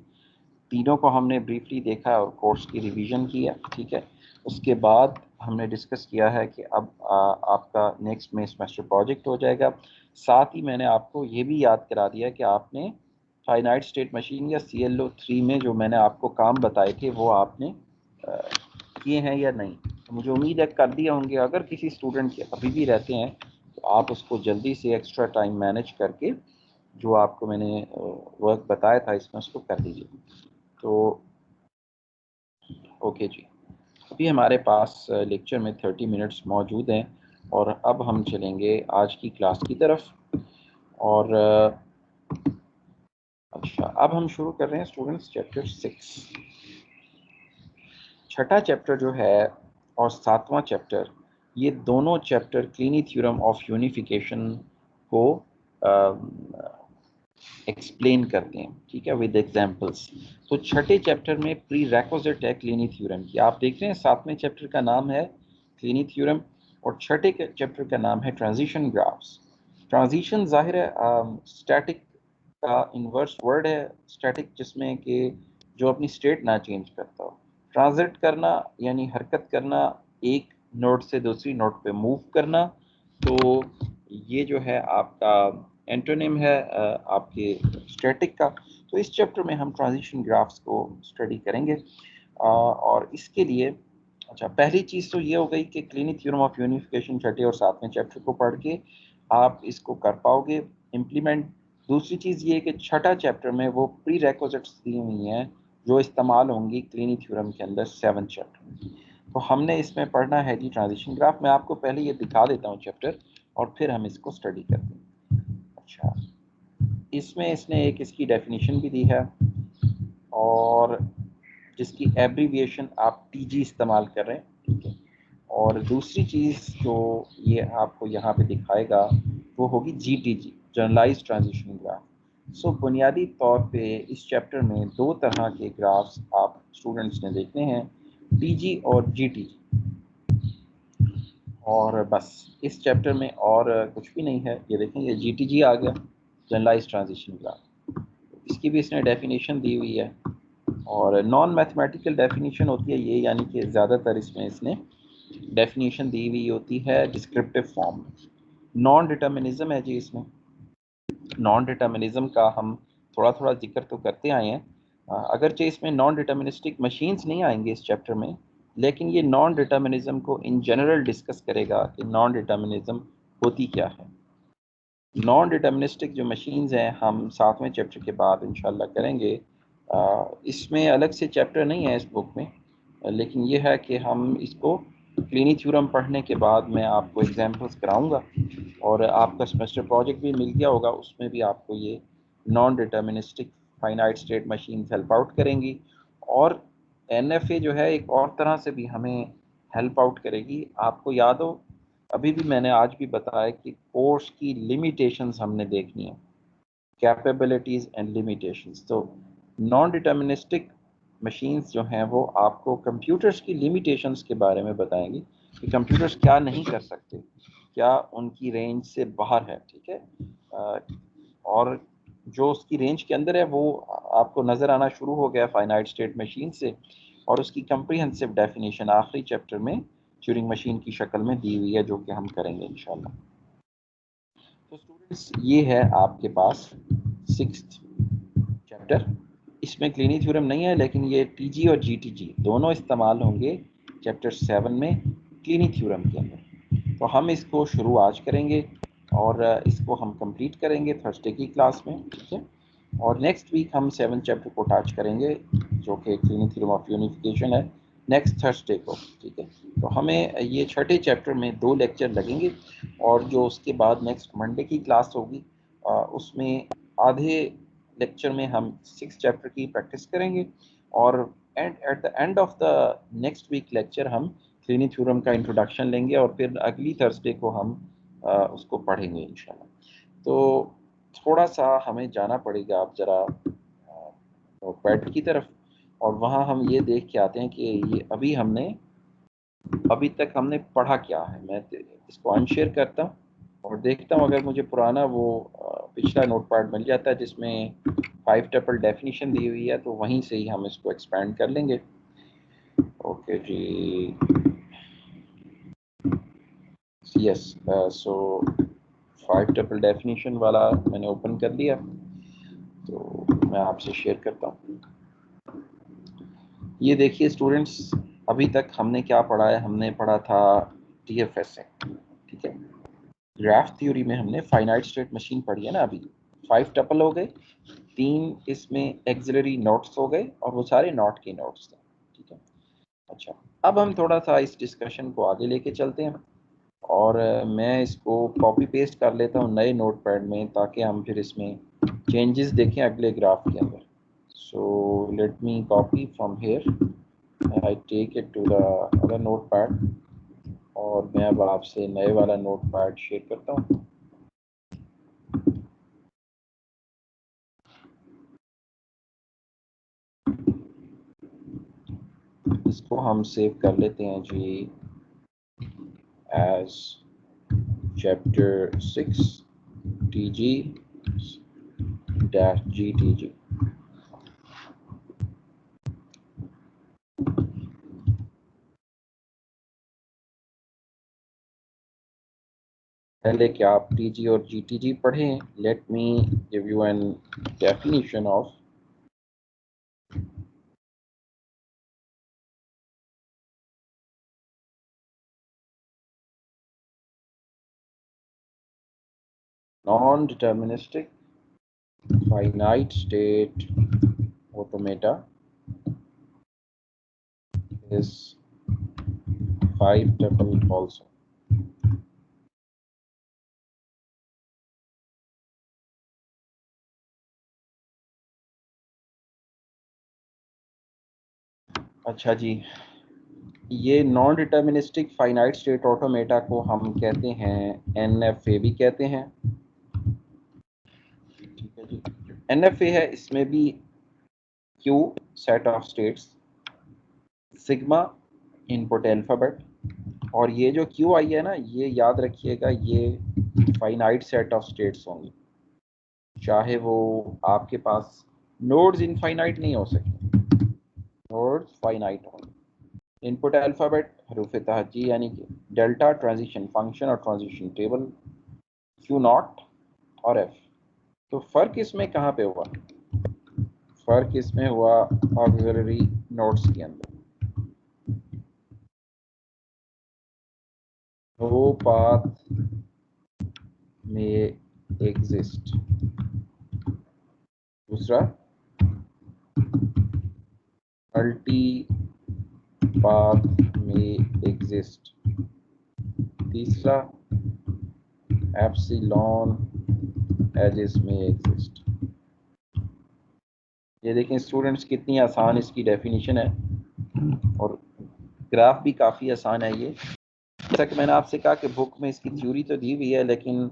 तीनों को हमने ब्रीफली देखा और कोर्स की रिवीजन की है, ठीक है। उसके बाद हमने डिस्कस किया है कि अब आपका नेक्स्ट में सेमेस्टर प्रोजेक्ट हो जाएगा। साथ ही मैंने आपको ये भी याद करा दिया कि आपने फाइनाइट स्टेट मशीन या CLO3 में जो मैंने आपको काम बताए थे वो आपने किए हैं या नहीं। तो मुझे उम्मीद है कर दिए होंगे। अगर किसी स्टूडेंट के अभी भी रहते हैं तो आप उसको जल्दी से एक्स्ट्रा टाइम मैनेज करके जो आपको मैंने वर्क बताया था इसमें उसको कर दीजिए। तो ओके जी, अभी हमारे पास लेक्चर में 30 मिनट्स मौजूद हैं और अब हम चलेंगे आज की क्लास की तरफ। और अच्छा, अब हम शुरू कर रहे हैं स्टूडेंट्स चैप्टर 6। छठा चैप्टर जो है और सातवां चैप्टर, ये दोनों chapter clini theorem of unification को एक्सप्लेन करते हैं, ठीक है, विद एग्जांपल्स। तो छठे चैप्टर में प्री रेक्विजिट है क्लीनी थ्योरम की। आप देख रहे हैं सातवें चैप्टर का नाम है क्लीनी थ्योरम और छठे चैप्टर का नाम है ट्रांजिशन ग्राफ्स। ट्रांजिशन जाहिर है स्टैटिक का इन्वर्स वर्ड है, स्टैटिक जिसमें कि जो अपनी स्टेट ना चेंज करता हो। ट्रांजिट करना यानी हरकत करना, एक नोड से दूसरी नोड पे मूव करना। तो ये जो है आपका एंटोनिम है आपके स्टैटिक का। तो इस चैप्टर में हम ट्रांजिशन ग्राफ्स को स्टडी करेंगे और इसके लिए अच्छा, पहली चीज़ तो ये हो गई कि क्लीनी थ्योरम ऑफ यूनिफिकेशन छठे और सातवें चैप्टर को पढ़ के आप इसको कर पाओगे इम्प्लीमेंट। दूसरी चीज़ ये कि छठा चैप्टर में वो प्री रेक्विजिट्स दी हुई हैं जो इस्तेमाल होंगी क्लीनी थ्योरम के अंदर 7th चैप्टर। तो हमने इसमें पढ़ना है जी ट्रांजिशन ग्राफ। मैं आपको पहले ये दिखा देता हूँ चैप्टर और फिर हम इसको स्टडी करते हैं। अच्छा, इसमें इसने एक इसकी डेफिनेशन भी दी है और जिसकी एब्रीविएशन आप टीजी इस्तेमाल कर रहे हैं, ठीक है। और दूसरी चीज़ जो ये आपको यहाँ पे दिखाएगा वो होगी जीटीजी, जनरलाइज ट्रांजिशन ग्राफ। सो बुनियादी तौर पे इस चैप्टर में दो तरह के ग्राफ्स आप स्टूडेंट्स ने देखने हैं, टीजी और जीटीजी। और बस इस चैप्टर में और कुछ भी नहीं है। ये देखें, ये जीटीजी आ गया, जनरलाइज ट्रांजिशन ग्राफ। इसकी भी इसने डेफिनेशन दी हुई है और नॉन मैथमेटिकल डेफिनेशन होती है ये, यानी कि ज़्यादातर इसमें इसने डेफिनेशन दी हुई होती है डिस्क्रिप्टिव फॉर्म में। नॉन डिटर्मिनिज्म है जी इसमें। नॉन डिटर्मिनिज्म का हम थोड़ा थोड़ा जिक्र तो करते आए हैं, अगरचे इसमें नॉन डिटर्मिनिस्टिक मशीन्स नहीं आएंगे इस चैप्टर में, लेकिन ये नॉन डिटर्मिनिज्म को इन जनरल डिस्कस करेगा कि नॉन डिटर्मिनिज्म होती क्या है। नॉन डिटर्मिनिस्टिक जो मशीन्स हैं हम सातवें चैप्टर के बाद इंशाल्लाह करेंगे। इसमें अलग से चैप्टर नहीं है इस बुक में, लेकिन ये है कि हम इसको क्लीनी थ्योरम पढ़ने के बाद मैं आपको एग्जांपल्स कराऊंगा और आपका सेमेस्टर प्रोजेक्ट भी मिल गया होगा, उसमें भी आपको ये non deterministic finite state machines help out करेंगी। और एनएफए जो है एक और तरह से भी हमें हेल्प आउट करेगी। आपको याद हो, अभी भी मैंने आज भी बताया कि कोर्स की लिमिटेशंस हमने देखनी है, कैपेबिलिटीज़ एंड लिमिटेशंस। तो नॉन डिटर्मिनिस्टिक मशीन्स जो हैं वो आपको कंप्यूटर्स की लिमिटेशंस के बारे में बताएंगी कि कंप्यूटर्स क्या नहीं कर सकते, क्या उनकी रेंज से बाहर है, ठीक है। और जो उसकी रेंज के अंदर है वो आपको नज़र आना शुरू हो गया फाइनाइट स्टेट मशीन से, और उसकी कम्प्रीहेंसिव डेफिनेशन आखिरी चैप्टर में ट्यूरिंग मशीन की शक्ल में दी हुई है, जो कि हम करेंगे इंशाल्लाह। तो स्टूडेंट्स, ये है आपके पास 6th चैप्टर। इसमें क्लीनी थ्योरम नहीं है, लेकिन ये टीजी और जीटीजी दोनों इस्तेमाल होंगे चैप्टर 7 में क्लीनी थ्योरम के अंदर। तो हम इसको शुरू आज करेंगे और इसको हम कंप्लीट करेंगे थर्सडे की क्लास में, ठीक है। और नेक्स्ट वीक हम 7th चैप्टर को टच करेंगे जो कि क्लीनी थ्योरम ऑफ यूनिफिकेशन है, नेक्स्ट थर्सडे को, ठीक है। तो हमें ये छठे चैप्टर में 2 लेक्चर लगेंगे और जो उसके बाद नेक्स्ट मंडे की क्लास होगी उसमें आधे लेक्चर में हम 6th चैप्टर की प्रैक्टिस करेंगे और at the end of the next week lecture हम क्लीनी थ्योरम का इंट्रोडक्शन लेंगे और फिर अगली थर्सडे को हम उसको पढ़ेंगे इंशाल्लाह। तो थोड़ा सा हमें जाना पड़ेगा आप ज़रा पैड की तरफ, और वहाँ हम ये देख के आते हैं कि ये अभी तक हमने पढ़ा क्या है। मैं इसको अनशेयर करता हूँ और देखता हूँ अगर मुझे पुराना वो पिछला नोटपैड मिल जाता है जिसमें 5 टपल डेफिनेशन दी हुई है, तो वहीं से ही हम इसको एक्सपेंड कर लेंगे। ओके जी, यस। सो 5 टपल डेफिनेशन वाला मैंने ओपन कर दिया, तो मैं आपसे शेयर करता हूँ। ये देखिए स्टूडेंट्स, अभी तक हमने क्या पढ़ा है, हमने पढ़ा था DFSA, ठीक है। ग्राफ थ्योरी में हमने फाइनाइट स्टेट मशीन पढ़ी है ना, अभी 5 टपल हो गए, 3 इसमें एक्सिलरी नोट्स हो गए और वो सारे नॉट के नोट्स थे, ठीक है। अच्छा, अब हम थोड़ा सा इस डिस्कशन को आगे लेके चलते हैं और मैं इसको कॉपी पेस्ट कर लेता हूँ नए नोट पैड में, ताकि हम फिर इसमें चेंजेस देखें अगले ग्राफ के अंदर। So let me copy from here, I take it to the other note pad और मैं अब आपसे नए वाला नोट पैड शेयर करता हूँ। इसको हम सेव कर लेते हैं जी एज चैप्टर 6 TG-GTG। पहले क्या आप TG और GTG पढ़ें, let me give you an definition of non-deterministic finite state automata is 5 tuple also। अच्छा जी, ये non deterministic finite state automata को हम कहते हैं NFA भी कहते हैं, ठीक है जी। NFA है, इसमें भी Q set of states, sigma input alphabet, और ये जो Q आई है ना, ये याद रखिएगा ये फाइनाइट सेट ऑफ स्टेट्स होंगी, चाहे वो आपके पास नोड्स इनफाइनाइट नहीं हो सकते, नोड्स फाइनाइट होंगे। इनपुट अल्फ़ाबेट हरूफ तहज्जी यानी कि डेल्टा, ट्रांजिशन फंक्शन और ट्रांजिशन टेबल, क्यू नॉट और एफ। तो फ़र्क इसमें कहाँ पे हुआ? फ़र्क इसमें हुआ ऑक्सिलरी नोड्स के अंदर। नो पाथ में एग्जिस्ट, दूसरा मल्टी पाथ में एग्जिस्ट, तीसरा एप्सिलॉन एजेस में एग्जिस्ट। ये देखें स्टूडेंट्स, कितनी आसान इसकी डेफिनेशन है और ग्राफ भी काफ़ी आसान है। ये जैसा कि मैंने आपसे कहा कि बुक में इसकी थ्योरी तो दी हुई है, लेकिन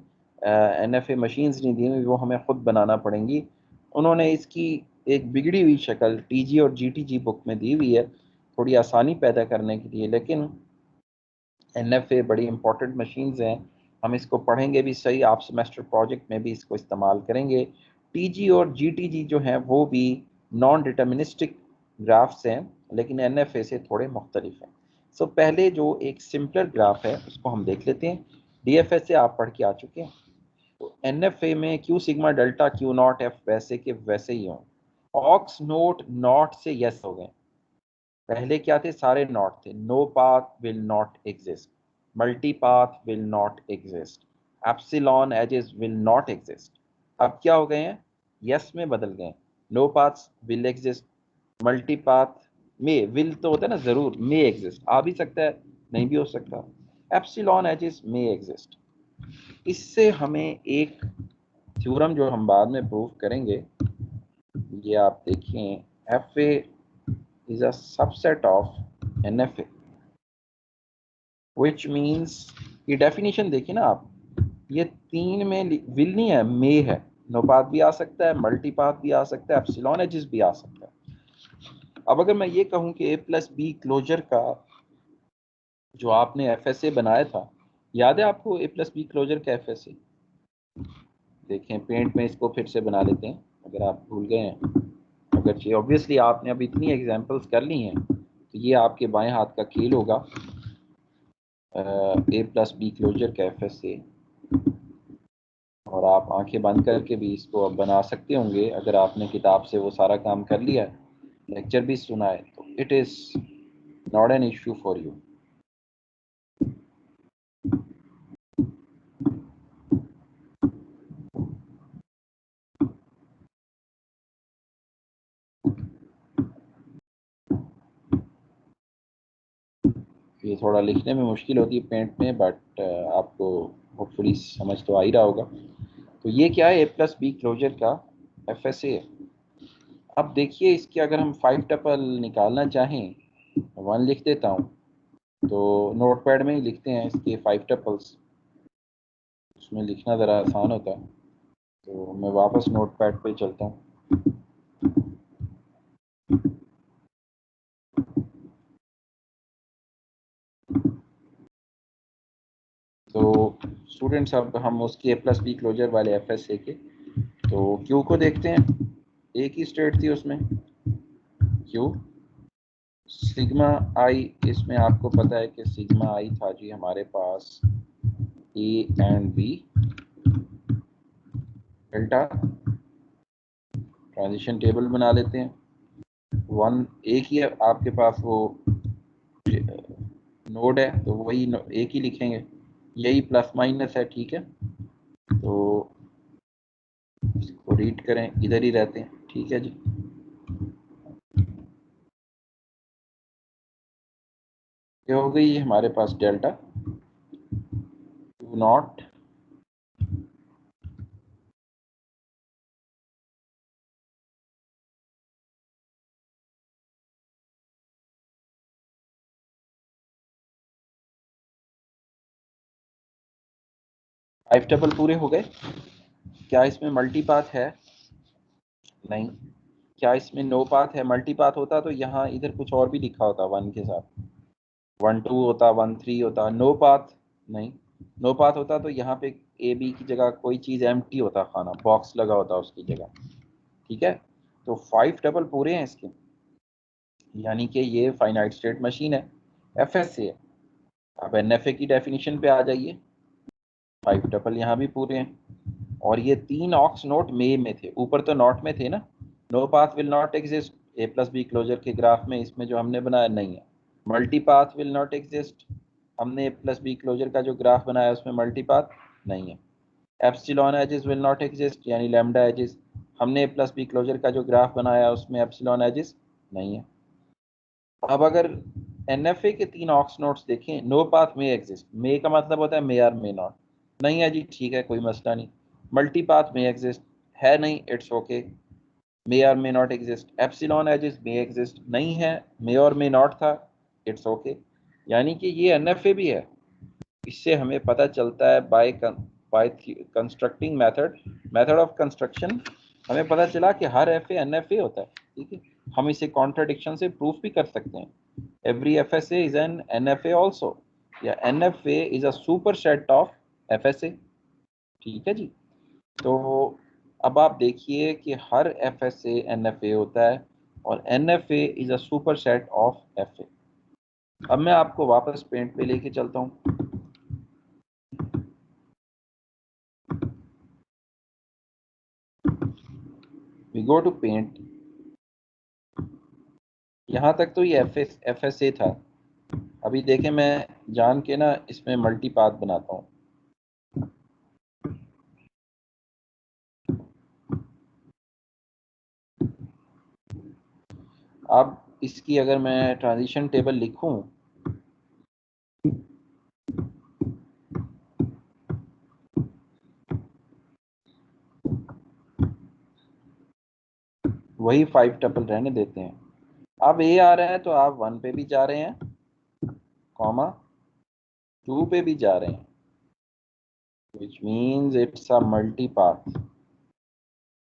NFA मशीन्स नहीं दी हुई, वो हमें ख़ुद बनाना पड़ेंगी। उन्होंने इसकी एक बिगड़ी हुई शक्ल TG और GTG बुक में दी हुई है थोड़ी आसानी पैदा करने के लिए, लेकिन NFA बड़ी इंपॉर्टेंट मशीन्स हैं, हम इसको पढ़ेंगे भी सही, आप सेमेस्टर प्रोजेक्ट में भी इसको इस्तेमाल करेंगे। TG और GTG जो हैं वो भी नॉन डिटर्मिनिस्टिक ग्राफ्स हैं, लेकिन NFA से थोड़े मुख्तलिफ हैं। सो पहले जो एक सिंपलर ग्राफ है उसको हम देख लेते हैं। DFS से आप पढ़ के आ चुके हैं, तो NFA में Q sigma delta Q naught F वैसे के वैसे ही हों। ऑक्स नोट नॉट से यस हो गए, पहले क्या थे, सारे नॉट थे। No path will not exist, multi path will not exist, epsilon edges will not exist. अब क्या हो गए हैं, यस में बदल गए। No paths will exist, multi path में, विल तो होता है ना जरूर, मे एग्जिस्ट, आ भी सकता है नहीं भी हो सकता, एप्सिलॉन एजेस मे एग्जिस्ट। इससे हमें एक थ्योरम जो हम बाद में प्रूव करेंगे, ये आप देखें, F A is a subset of NFA, which means, ये डेफिनेशन देखिए ना आप, ये 3 में विल नहीं है, मे है। नो पाथ भी आ सकता है, मल्टी पाथ भी आ सकता है, एप्सिलॉन एजेस भी आ सकता है। अब अगर मैं ये कहूँ कि A+B क्लोजर का जो आपने FSA बनाया था, याद है आपको A+B क्लोजर का FSA? देखें पेंट में इसको फिर से बना लेते हैं अगर आप भूल गए हैं। अगर ऑब्वियसली आपने अब इतनी एग्जांपल्स कर ली हैं, तो ये आपके बाएं हाथ का खेल होगा, A+B क्लोजर का FSA, और आप आंखें बंद करके भी इसको अब बना सकते होंगे अगर आपने किताब से वो सारा काम कर लिया है, लेक्चर भी सुना है। तो it is not an issue for you. ये थोड़ा लिखने में मुश्किल होती है पेंट में, बट आपको होपफुली समझ तो आ ही रहा होगा। तो ये क्या है, A+B क्लोजर का FSA। अब देखिए इसके अगर हम 5 टपल निकालना चाहें, 1 लिख देता हूँ, तो नोटपैड में ही लिखते हैं इसके 5 टपल्स, उसमें लिखना ज़रा आसान होता है। तो मैं वापस नोटपैड पे चलता हूँ। तो स्टूडेंट्स अब हम उसके A+B क्लोजर वाले FSA के, तो Q को देखते हैं। एक ही स्टेट थी उसमें, Q सिग्मा आई। इसमें आपको पता है कि सिग्मा आई था जी हमारे पास A and B delta. Transition table बना लेते हैं। 1 एक ही है आपके पास वो नोड है, तो वही एक ही लिखेंगे, यही प्लस माइनस है, ठीक है। तो इसको रीड करें, इधर ही रहते हैं, ठीक है जी। ये हो गई हमारे पास डेल्टा Q नॉट 5 टपल पूरे हो गए। क्या इसमें मल्टीपाथ है? नहीं। क्या इसमें नो पाथ है? मल्टीपाथ होता तो यहाँ इधर कुछ और भी लिखा होता 1 के साथ, 1 2 होता, 1 3 होता। नो पाथ नहीं, नो पाथ होता तो यहाँ पे AB की जगह कोई चीज़ एम्प्टी होता, खाना बॉक्स लगा होता उसकी जगह, ठीक है। तो 5 टपल पूरे हैं इसके, यानी कि ये फाइनाइट स्टेट मशीन है, FSA है। अब NFA की डेफिनेशन पे आ जाइए। 5 टपल यहाँ भी पूरे हैं, और ये 3 ऑक्स नोट में थे, ऊपर तो नॉट में थे ना। No path will not exist A+B closure के ग्राफ में, इसमें जो हमने बनाया नहीं है। Multi path will not exist, हमने A+B क्लोजर का जो ग्राफ बनाया उसमें मल्टी पाथ नहीं है। Epsilon edges will not exist, यानी लैम्डा एजेस, हमने A+B क्लोजर का जो ग्राफ बनाया उसमें एप्सिलॉन एजेस नहीं है। अब अगर NFA के 3 ऑक्स नोट्स देखें, नो पाथ में एग्जिस्ट, मे का मतलब होता है मे आर मे नॉट, नहीं है जी, ठीक है, कोई मसला नहीं। मल्टी पाथ में एग्जिस्ट है नहीं, it's okay, may or may not exist. Epsilon edges में एग्जिस्ट नहीं है, मे और मे नॉट था, इट्स ओके। यानी कि ये NFA भी है। इससे हमें पता चलता है by constructing method of construction, हमें पता चला कि हर FA NFA होता है, ठीक है। हम इसे कॉन्ट्रडिक्शन से प्रूफ भी कर सकते हैं। every FSA is an NFA also, या NFA is a superset of FSA, ठीक है जी। तो अब आप देखिए कि हर FSA NFA होता है, और NFA is a superset of FA। अब मैं आपको वापस पेंट पे लेके चलता हूँ। We go to paint. यहाँ तक तो ये FSA था। अभी देखें, मैं जान के ना इसमें मल्टी पाथ बनाता हूँ। अब इसकी अगर मैं ट्रांजिशन टेबल लिखूं, वही 5 टपल रहने देते हैं। अब A आ रहा है तो आप 1 पे भी जा रहे हैं, कॉमा 2 पे भी जा रहे हैं, which means it's a multipath,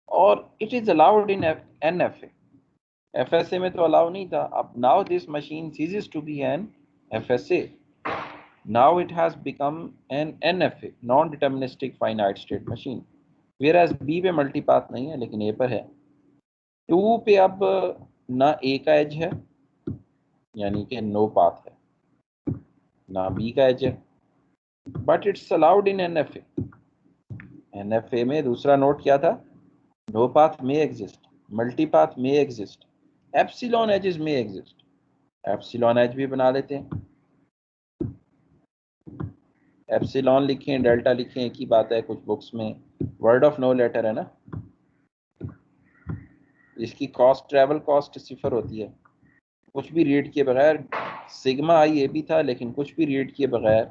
और it is allowed in NFA। FSA में तो अलाउ नहीं था। अब now this machine ceases to be an FSA, now it has become an NFA, non deterministic finite state machine, whereas B पे मल्टीपाथ नहीं है लेकिन A पर है। 2 पे अब ना A का एज है, यानी कि नो पाथ है, ना B का एज है, but it's allowed in NFA। NFA में दूसरा नोट क्या था? नो पाथ में एग्जिस्ट, मल्टीपाथ में एग्जिस्ट, एप्सिलॉन एजेस में एग्जिस्ट। एप्सिलॉन एच भी बना लेते हैं। एप्सिलॉन लिखें, डेल्टा लिखें, एक ही बात है। कुछ बुक्स में वर्ड ऑफ नो लेटर है ना, इसकी कॉस्ट, ट्रैवल कॉस्ट 0 होती है। कुछ भी रीड किए बगैर, सिग्मा आई ये भी था, लेकिन कुछ भी रीड किए बगैर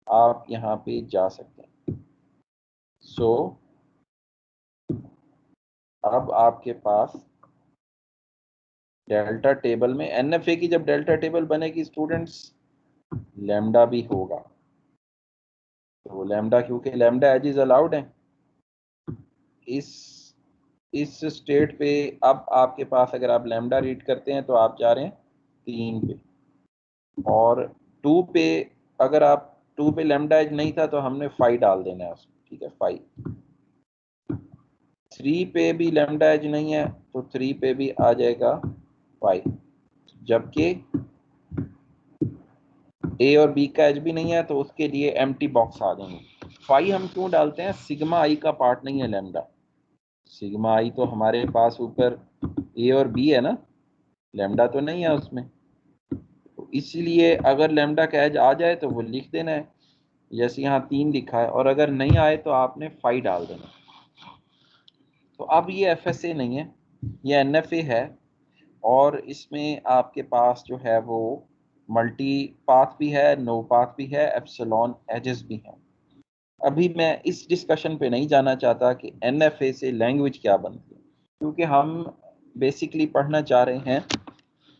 आप यहाँ पे जा सकते हैं। सो अब आपके पास डेल्टा टेबल में एनएफए की जब डेल्टा टेबल बनेगी स्टूडेंट्स, लैम्डा भी होगा। तो लैम्डा, क्योंकि लैम्डा एजेस अलाउड हैं इस स्टेट पे। अब आपके पास अगर आप लैम्डा रीड करते हैं तो आप जा रहे हैं 3 पे, और 2 पे अगर आप 2 पे लैम्डा एज नहीं था तो हमने 5 डाल देना है उसमें, ठीक है 5। 3 पे भी लैम्डा एज नहीं है तो 3 पे भी आ जाएगा 5, जबकि ए और बी का एज भी नहीं है तो उसके लिए एम्प्टी बॉक्स आ जाएंगे। 5 हम क्यों डालते हैं, सिग्मा आई का पार्ट नहीं है लैम्डा। सिग्मा आई तो हमारे पास ऊपर ए और बी है ना, लैम्डा तो नहीं है उसमें। तो इसलिए अगर लैम्डा का एज आ जाए तो वो लिख देना है, जैसे यहाँ 3 लिखा है, और अगर नहीं आए तो आपने 5 डाल देना। तो अब ये एफ एस ए नहीं है, ये एन एफ ए है, और इसमें आपके पास जो है वो मल्टी पाथ भी है, नो पाथ भी है, एप्सिलॉन एजेस भी हैं। अभी मैं इस डिस्कशन पे नहीं जाना चाहता कि एन एफ ए से लैंग्वेज क्या बनती है, क्योंकि हम बेसिकली पढ़ना चाह रहे हैं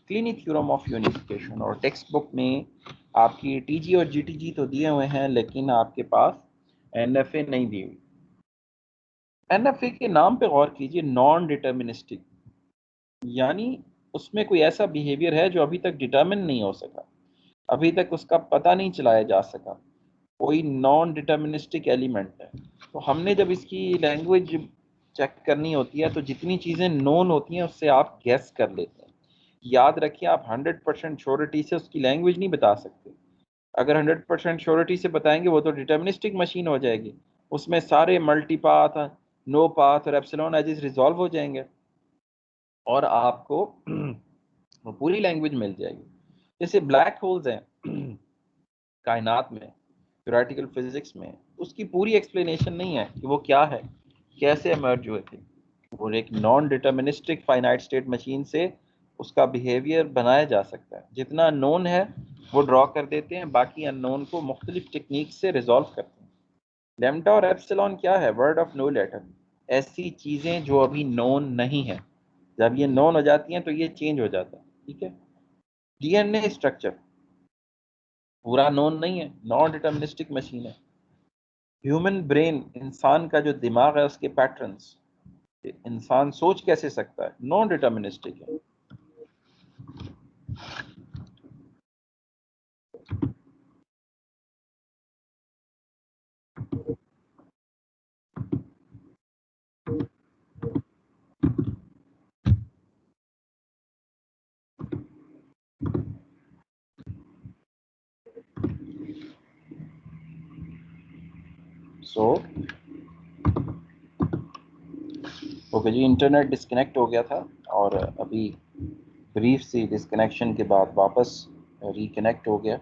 क्लिनी थ्योरम ऑफ यूनिफिकेशन, और टेक्स्ट बुक में आपकी टीजी और जीटीजी तो दिए हुए हैं, लेकिन आपके पास एनएफए नहीं दी हुई। एनएफए के नाम पे गौर कीजिए, नॉन डिटर्मिनिस्टिक, यानी उसमें कोई ऐसा बिहेवियर है जो अभी तक डिटर्मिन नहीं हो सका, अभी तक उसका पता नहीं चलाया जा सका, कोई नॉन डिटर्मिनिस्टिक एलिमेंट है। तो हमने जब इसकी लैंग्वेज चेक करनी होती है तो जितनी चीज़ें नोन होती हैं उससे आप गैस कर लेते हैं। याद रखिए, आप 100% श्योरिटी से उसकी लैंग्वेज नहीं बता सकते। अगर 100% श्योरिटी से बताएंगे वो तो डिटर्मिनिस्टिक मशीन हो जाएगी, उसमें सारे मल्टीपाथ, नो पाथ और एप्सिलॉन एजेस रिजॉल्व हो जाएंगे और आपको वो पूरी लैंग्वेज मिल जाएगी। जैसे ब्लैक होल्स हैं कायनात में, थ्योरेटिकल फिजिक्स में, उसकी पूरी एक्सप्लेनेशन नहीं है कि वो क्या है, कैसे इमर्ज हुए थे। वो एक non deterministic finite state machine से उसका बिहेवियर बनाया जा सकता है। जितना नोन है वो ड्रॉ कर देते हैं, बाकी अननोन को मुख्तलिफ टेक्निक से रिजॉल्व करते हैं। लैम्डा और एप्सिलॉन क्या है, वर्ड ऑफ नो लेटर, ऐसी चीज़ें जो अभी नोन नहीं है, जब ये नोन हो जाती हैं तो ये चेंज हो जाता है, ठीक है। डीएनए स्ट्रक्चर पूरा नोन नहीं है, नॉन डिटर्मिनिस्टिक मशीन है। ह्यूमन ब्रेन, इंसान का जो दिमाग है उसके पैटर्न्स, इंसान सोच कैसे सकता है, नॉन डिटर्मिनिस्टिक है। सो ओके जी, इंटरनेट डिस्कनेक्ट हो गया था और अभी ब्रीफ सी डिस्कनेक्शन के बाद वापस रिकनेक्ट हो गया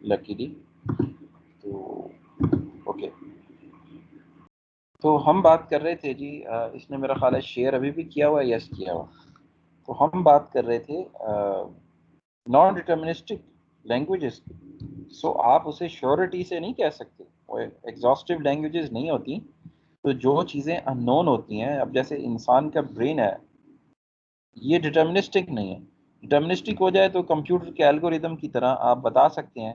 लकीली। तो ओके, तो हम बात कर रहे थे जी, इसने मेरा ख्याल है शेयर अभी भी किया हुआ है, यस किया हुआ। तो हम बात कर रहे थे नॉन डिटर्मिनिस्टिक लैंग्वेजेस की। सो आप उसे श्योरिटी से नहीं कह सकते, वो एग्जॉस्टिव लैंग्वेजेस नहीं होती। तो जो चीज़ें अननोन होती हैं, अब जैसे इंसान का ब्रेन है, ये डिटर्मिनिस्टिक नहीं है। डिटर्मिनिस्टिक हो जाए तो कंप्यूटर के एल्गोरिदम की तरह आप बता सकते हैं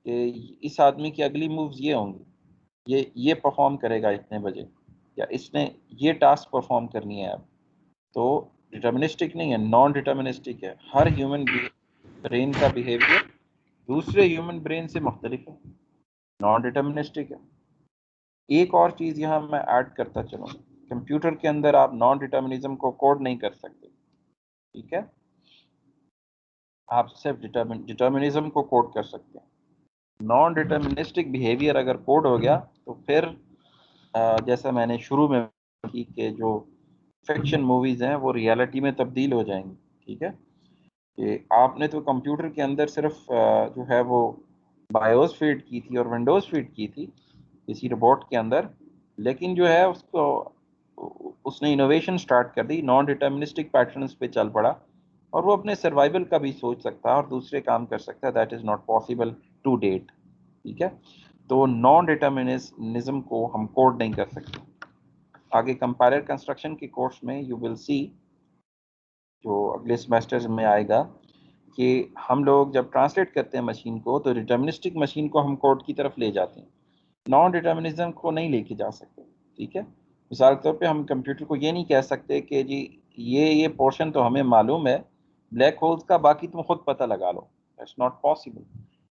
कि इस आदमी की अगली मूव्स ये होंगी, ये परफॉर्म करेगा इतने बजे, या इसने ये टास्क परफॉर्म करनी है अब। तो डिटर्मिनिस्टिक नहीं है, नॉन डिटर्मिनिस्टिक है। हर ह्यूमन ब्रेन का बिहेवियर दूसरे ह्यूमन ब्रेन से मुख्तलिफ है, नॉन डिटर्मिनिस्टिक है। एक और चीज़ यहाँ मैं ऐड करता चलूँ, कंप्यूटर के अंदर आप नॉन डिटर्मिनिज्म को कोड नहीं कर सकते, ठीक है। आप सिर्फ डिटर्मिनिज्म को कोड कर सकते हैं। नॉन डिटर्मिनिस्टिक बिहेवियर अगर कोड हो गया तो फिर जैसा मैंने शुरू में की कि जो फिक्शन मूवीज़ हैं वो रियलिटी में तब्दील हो जाएंगी, ठीक है। कि आपने तो कंप्यूटर के अंदर सिर्फ जो है वो बायोस फीड की थी और विंडोज़ फीड की थी किसी रोबोट के अंदर, लेकिन जो है उसको उसने इनोवेशन स्टार्ट कर दी, नॉन डिटर्मिनिस्टिक पैटर्न्स पे चल पड़ा और वो अपने सर्वाइवल का भी सोच सकता है और दूसरे काम कर सकता है। That is not possible to date. ठीक है, तो नॉन डिटर्मिनिज्म को हम कोड नहीं कर सकते। आगे कंपाइलर कंस्ट्रक्शन के कोर्स में यू विल सी, जो अगले सेमेस्टर में आएगा, कि हम लोग जब ट्रांसलेट करते हैं मशीन को तो डिटर्मिनिस्टिक मशीन को हम कोड की तरफ ले जाते हैं, नॉन डिटर्मिनिज्म को नहीं लेके जा सकते। ठीक है, मिसाल के तौर पे हम कंप्यूटर को ये नहीं कह सकते कि जी ये पोर्शन तो हमें मालूम है ब्लैक होल्स का, बाकी तुम खुद पता लगा लो। That's not possible.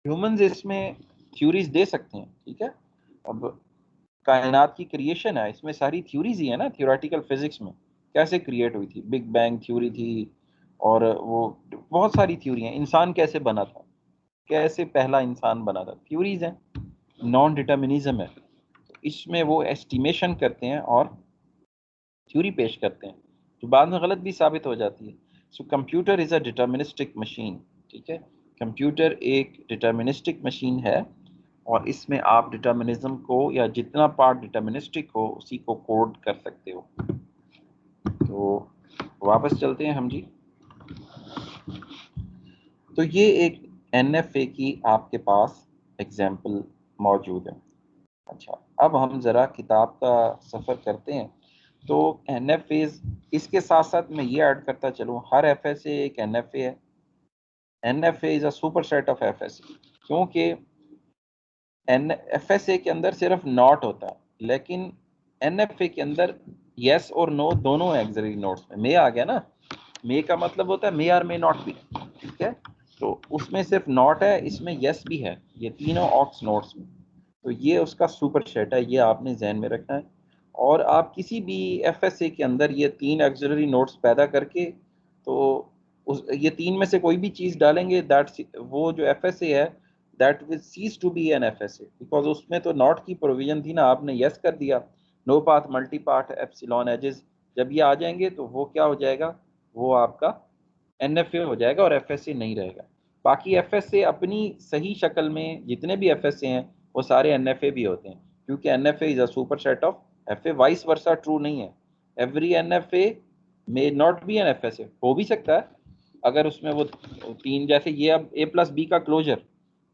ह्यूमंस इसमें थ्योरीज दे सकते हैं। ठीक है, अब कायनात की क्रिएशन है, इसमें सारी थ्योरीज ही है ना, थियोरेटिकल फिजिक्स में कैसे क्रिएट हुई थी, बिग बैंग थ्योरी थी और वो बहुत सारी थ्योरी हैं। इंसान कैसे बना था, कैसे पहला इंसान बना था, थ्योरीज हैं। नॉन डिटर्मिनिज्म है, इसमें वो एस्टिमेशन करते हैं और थ्योरी पेश करते हैं जो बाद में गलत भी साबित हो जाती है। So computer is a deterministic machine. ठीक है, कंप्यूटर एक डिटर्मिनिस्टिक मशीन है और इसमें आप डिटर्मिनिज्म को या जितना पार्ट डिटर्मिनिस्टिक हो उसी को कोड कर सकते हो। तो वापस चलते हैं हम जी। तो ये एक एनएफए की आपके पास एग्जाम्पल मौजूद है। अच्छा, अब हम ज़रा किताब का सफ़र करते हैं। तो एनएफएज, इसके साथ साथ मैं ये ऐड करता चलूँ, हर एफएसए एक एनएफए है। NFA is a super set of FSA, क्योंकि एन एफएसए के अंदर सिर्फ नॉट होता है, लेकिन एनएफए के अंदर यस और नो दोनों एक्सिलरी नोट्स में। मे आ गया ना, मे का मतलब होता है मे आर मे नॉट भी। ठीक है, तो उसमें सिर्फ नॉट है, इसमें यस भी है, ये तीनों ऑक्स नोट्स में। तो ये उसका सुपर सेट है, ये आपने जहन में रखना है। और आप किसी भी एफएसए के अंदर ये तीन एक्सिलरी नोट्स पैदा करके, तो उस ये तीन में से कोई भी चीज़ डालेंगे, दैट वो जो एफएसए है that will cease to be an FSA, because उसमें तो नॉट की प्रोविजन थी ना, आपने यस कर दिया। No path multi path epsilon edges, जब ये आ जाएंगे तो वो क्या हो जाएगा, वो आपका एनएफए हो जाएगा और एफएसए नहीं रहेगा। बाकी एफएसए अपनी सही शक्ल में जितने भी एफएसए हैं वो सारे एनएफए भी होते हैं, क्योंकि NFA is a super set of FA. Vice versa true नहीं है, every NFA may not be an FSA, हो भी सकता है अगर उसमें वो तीन, जैसे ये अब ए प्लस बी का क्लोजर,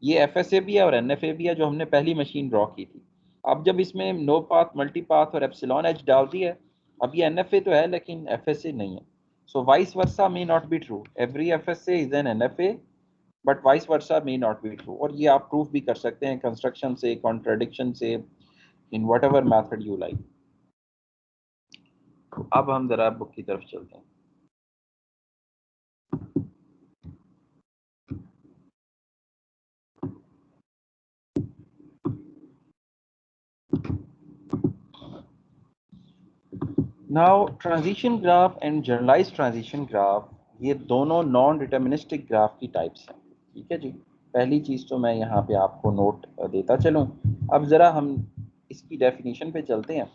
ये एफएसए भी है और एनएफए भी है जो हमने पहली मशीन ड्रॉ की थी। अब जब इसमें नो पाथ मल्टी पाथ और एप्सिलॉन एच डाल दी है, अब ये एनएफए तो है लेकिन एफएसए नहीं है। So vice versa may not be true. Every FSA is an NFA, but vice versa may not be true. और ये आप प्रूफ भी कर सकते हैं कंस्ट्रक्शन से, कॉन्ट्रडिक्शन से, in whatever method you like. अब हम जरा बुक की तरफ चलते हैं। Now transition graph and generalise transition graph, ये दोनों नॉन डिटर्मिनिस्टिक ग्राफ की टाइप्स हैं। ठीक है जी, पहली चीज़ तो मैं यहाँ पे आपको नोट देता चलूँ। अब ज़रा हम इसकी डेफिनेशन पे चलते हैं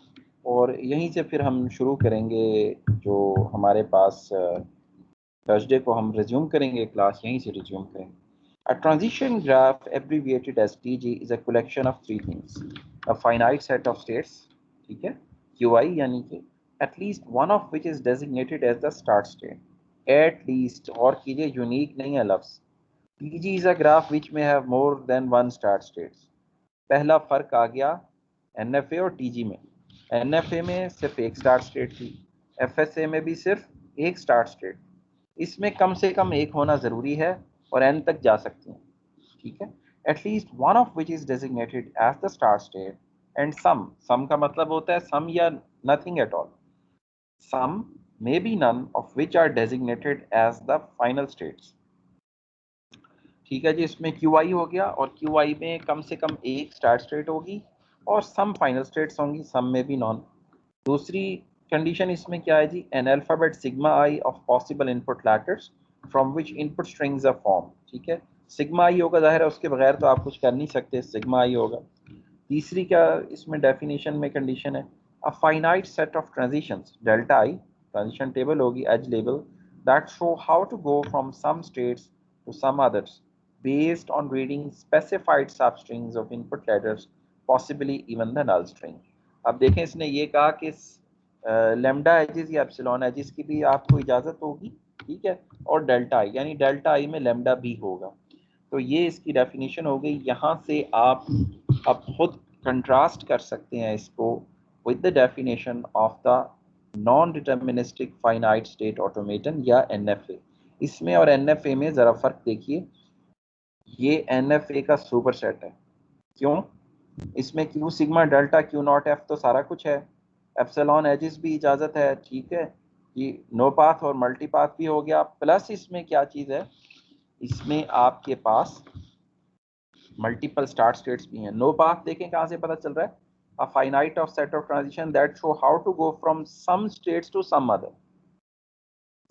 और यहीं से फिर हम शुरू करेंगे। जो हमारे पास थर्सडे को हम रिज्यूम करेंगे, क्लास यहीं से रिज्यूम करेंगे। A transition graph, abbreviated as TG, is a collection of three things: a finite set of states, ठीक है, QI, यानी कि at least one of which is designated as the start state. At least, और कीजिए, unique नहीं है लफ्ज। TG is a graph which may have more than one start states. पहला फर्क आ गया NFA और TG में। NFA में सिर्फ एक स्टार्ट स्टेट थी, FSA में भी सिर्फ एक स्टार्ट स्टेट। इसमें कम से कम एक होना ज़रूरी है और n तक जा सकती हैं। ठीक है, at least one of which is designated as the start state and some का मतलब होता है सम या nothing at all, some may be none of which are designated as the final states. ठीक है जी, इसमें क्यू आई हो गया और क्यू आई में कम से कम एक स्टार्ट स्टेट होगी और सम फाइनल स्टेट्स होंगी, सम में भी नॉन। दूसरी कंडीशन इसमें क्या है जी, an alphabet sigma I of possible input letters from which input strings are form. ठीक है, सिग्मा आई होगा, जाहिर है उसके बगैर तो आप कुछ कर नहीं सकते, सिग्मा आई होगा। तीसरी क्या इसमें डेफिनेशन में कंडीशन है, a finite set of transitions, delta I transition table होगी, एज लेवल that show how to go from some states to some others based on reading specified substrings of input letters, possibly even the null string. अब देखें इसने ये कहा कि lambda edges या epsilon edges की भी आपको इजाज़त होगी, ठीक है, और डेल्टा आई, यानी डेल्टा आई में लेमडा भी होगा। तो ये इसकी डेफिनेशन हो गई। यहाँ से आप अब खुद कंट्रास्ट कर सकते हैं इसको with the definition of the non deterministic finite state automaton या एनएफए। इसमें और एनएफए में ज़रा फ़र्क देखिए, ये एनएफए का सुपर सेट है। क्यों? इसमें Q sigma delta Q not F तो सारा कुछ है, एप्सिलॉन एजिस भी इजाज़त है, ठीक है, ये नो पाथ और मल्टी पाथ भी हो गया, प्लस इसमें क्या चीज़ है, इसमें आपके पास मल्टीपल स्टार्ट स्टेट्स भी हैं। नो पाथ देखें कहाँ से पता चल रहा है, a finite of set of transition that show how to go from some states to some other.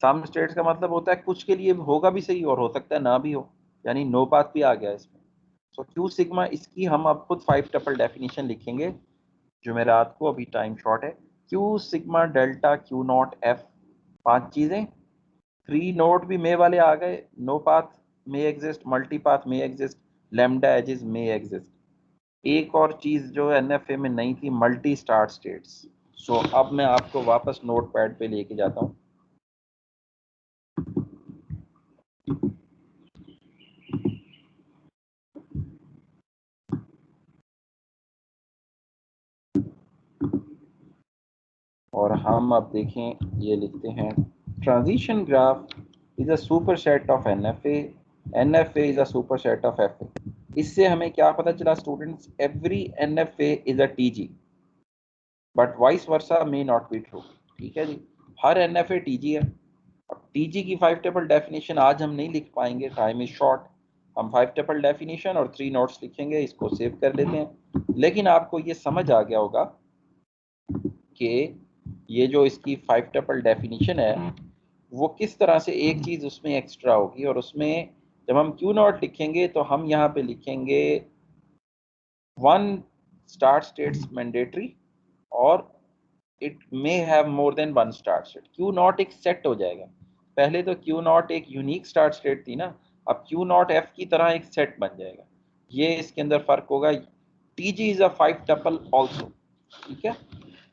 Some states का मतलब होता है कुछ के लिए होगा भी सही और हो सकता है ना भी हो, यानी नो पाथ भी आ गया इसमें। सो क्यू सिग्मा, इसकी हम अब खुद 5 टपल डेफिनेशन लिखेंगे जुमेरात को, अभी टाइम शॉर्ट है। Q sigma delta Q not F, 5 चीजें, 3 नोड भी मे वाले आ गए, नो पाथ मे एग्जिस्ट, मल्टी पाथ मे एग्जिस्ट, लैम्डा एजेस मे एग्जिस्ट। एक और चीज जो एनएफए में नहीं थी, मल्टी स्टार्ट स्टेट्स। सो अब मैं आपको वापस नोट पैड पे लेके जाता हूँ। और हम अब देखें, ये लिखते हैं transition graph is a super set of NFA, NFA is a super set of FA. इससे हमें क्या पता चला students, every NFA is a TG but vice versa may not be true. ठीक है जी, हर एनएफए टीजी है। अब टीजी की 5 टेबल डेफिनेशन आज हम नहीं लिख पाएंगे, टाइम इज शॉर्ट। हम 5 टेबल डेफिनेशन और 3 नोट्स लिखेंगे, इसको सेव कर लेते हैं। लेकिन आपको ये समझ आ गया होगा कि ये जो इसकी 5 टपल डेफिनेशन है वो किस तरह से एक चीज उसमें एक्स्ट्रा होगी, और उसमें जब हम क्यू नॉट लिखेंगे तो हम यहाँ पे लिखेंगे 1 स्टार्ट स्टेट्स मैंडेटरी और it may have more than 1 start state. Q not एक सेट हो जाएगा। पहले तो क्यू नॉट एक यूनिक स्टार्ट स्टेट थी ना, अब क्यू नॉट एफ की तरह एक सेट बन जाएगा। ये इसके अंदर फर्क होगा। TG is a 5 tuple also, ठीक है।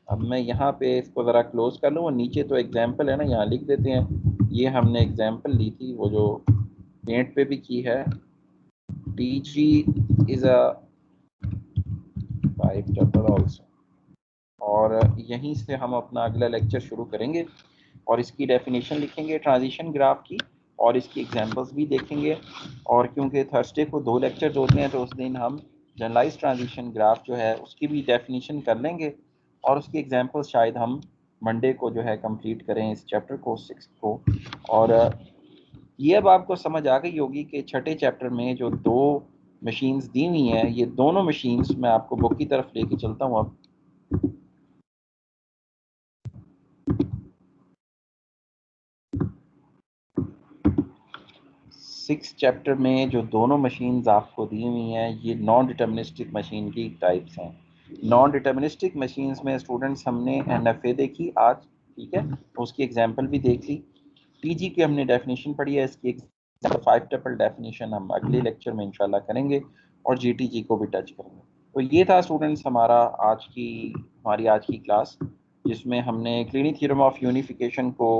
अब मैं यहाँ पे इसको ज़रा क्लोज कर लूँ, नीचे तो एग्जाम्पल है ना, यहाँ लिख देते हैं। ये हमने एग्जाम्पल ली थी, वो जो पेंट पे भी की है, T G is a 5 tuple also. और यहीं से हम अपना अगला लेक्चर शुरू करेंगे और इसकी डेफिनेशन लिखेंगे ट्रांजिशन ग्राफ की, और इसकी एग्जांपल्स भी देखेंगे। और क्योंकि थर्सडे को 2 लेक्चर्स होते हैं तो उस दिन हम जनरलाइज ट्रांजिशन ग्राफ जो है उसकी भी डेफिनेशन कर लेंगे, और उसकी एग्जांपल्स शायद हम मंडे को जो है कंप्लीट करें इस चैप्टर को 6 को। और ये अब आपको समझ आ गई होगी कि छठे चैप्टर में जो 2 मशीन्स दी हुई हैं, ये दोनों मशीन्स मैं आपको बुक की तरफ लेके चलता हूँ अब। 6 चैप्टर में जो दोनों मशीन्स आपको दी हुई हैं, ये नॉन डिटर्मिनिस्टिक मशीन की टाइप्स हैं। नॉन डिटर्मिनिस्टिक मशीन्स में स्टूडेंट्स हमने एनएफए देखी आज, ठीक है, उसकी एग्जांपल भी देख ली। टीजी की हमने डेफिनेशन पढ़ी है, इसकी 5 टपल डेफिनेशन हम अगले लेक्चर में इंशाल्लाह करेंगे, और जीटीजी को भी टच करेंगे। तो ये था स्टूडेंट्स हमारी आज की क्लास, जिसमें हमने क्लिनी थ्योरम ऑफ यूनिफिकेशन को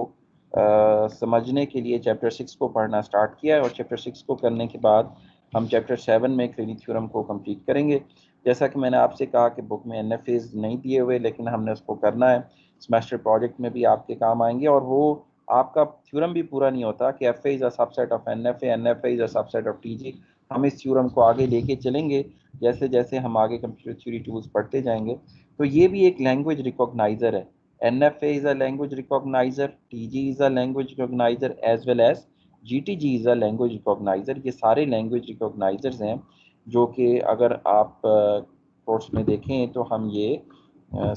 समझने के लिए चैप्टर 6 को पढ़ना स्टार्ट किया है, और चैप्टर 6 को करने के बाद हम चैप्टर 7 में क्लिनी थ्योरम को कंप्लीट करेंगे। जैसा कि मैंने आपसे कहा कि बुक में एनएफएज नहीं दिए हुए, लेकिन हमने उसको करना है, सेमेस्टर प्रोजेक्ट में भी आपके काम आएंगे। और वो आपका थ्योरम भी पूरा नहीं होता कि F A is a subset of NFA, NFA is a subset of TG. हम इस थ्योरम को आगे लेके चलेंगे जैसे जैसे हम आगे कंप्यूटर थ्योरी टूल्स पढ़ते जाएंगे। तो ये भी एक लैंग्वेज रिकॉग्नाइजर है। NFA is a language recognizer, TG is a language recognizer as well as GTG is a language recognizer। ये सारे language recognizers हैं जो कि अगर आप कोर्स में देखें तो हम ये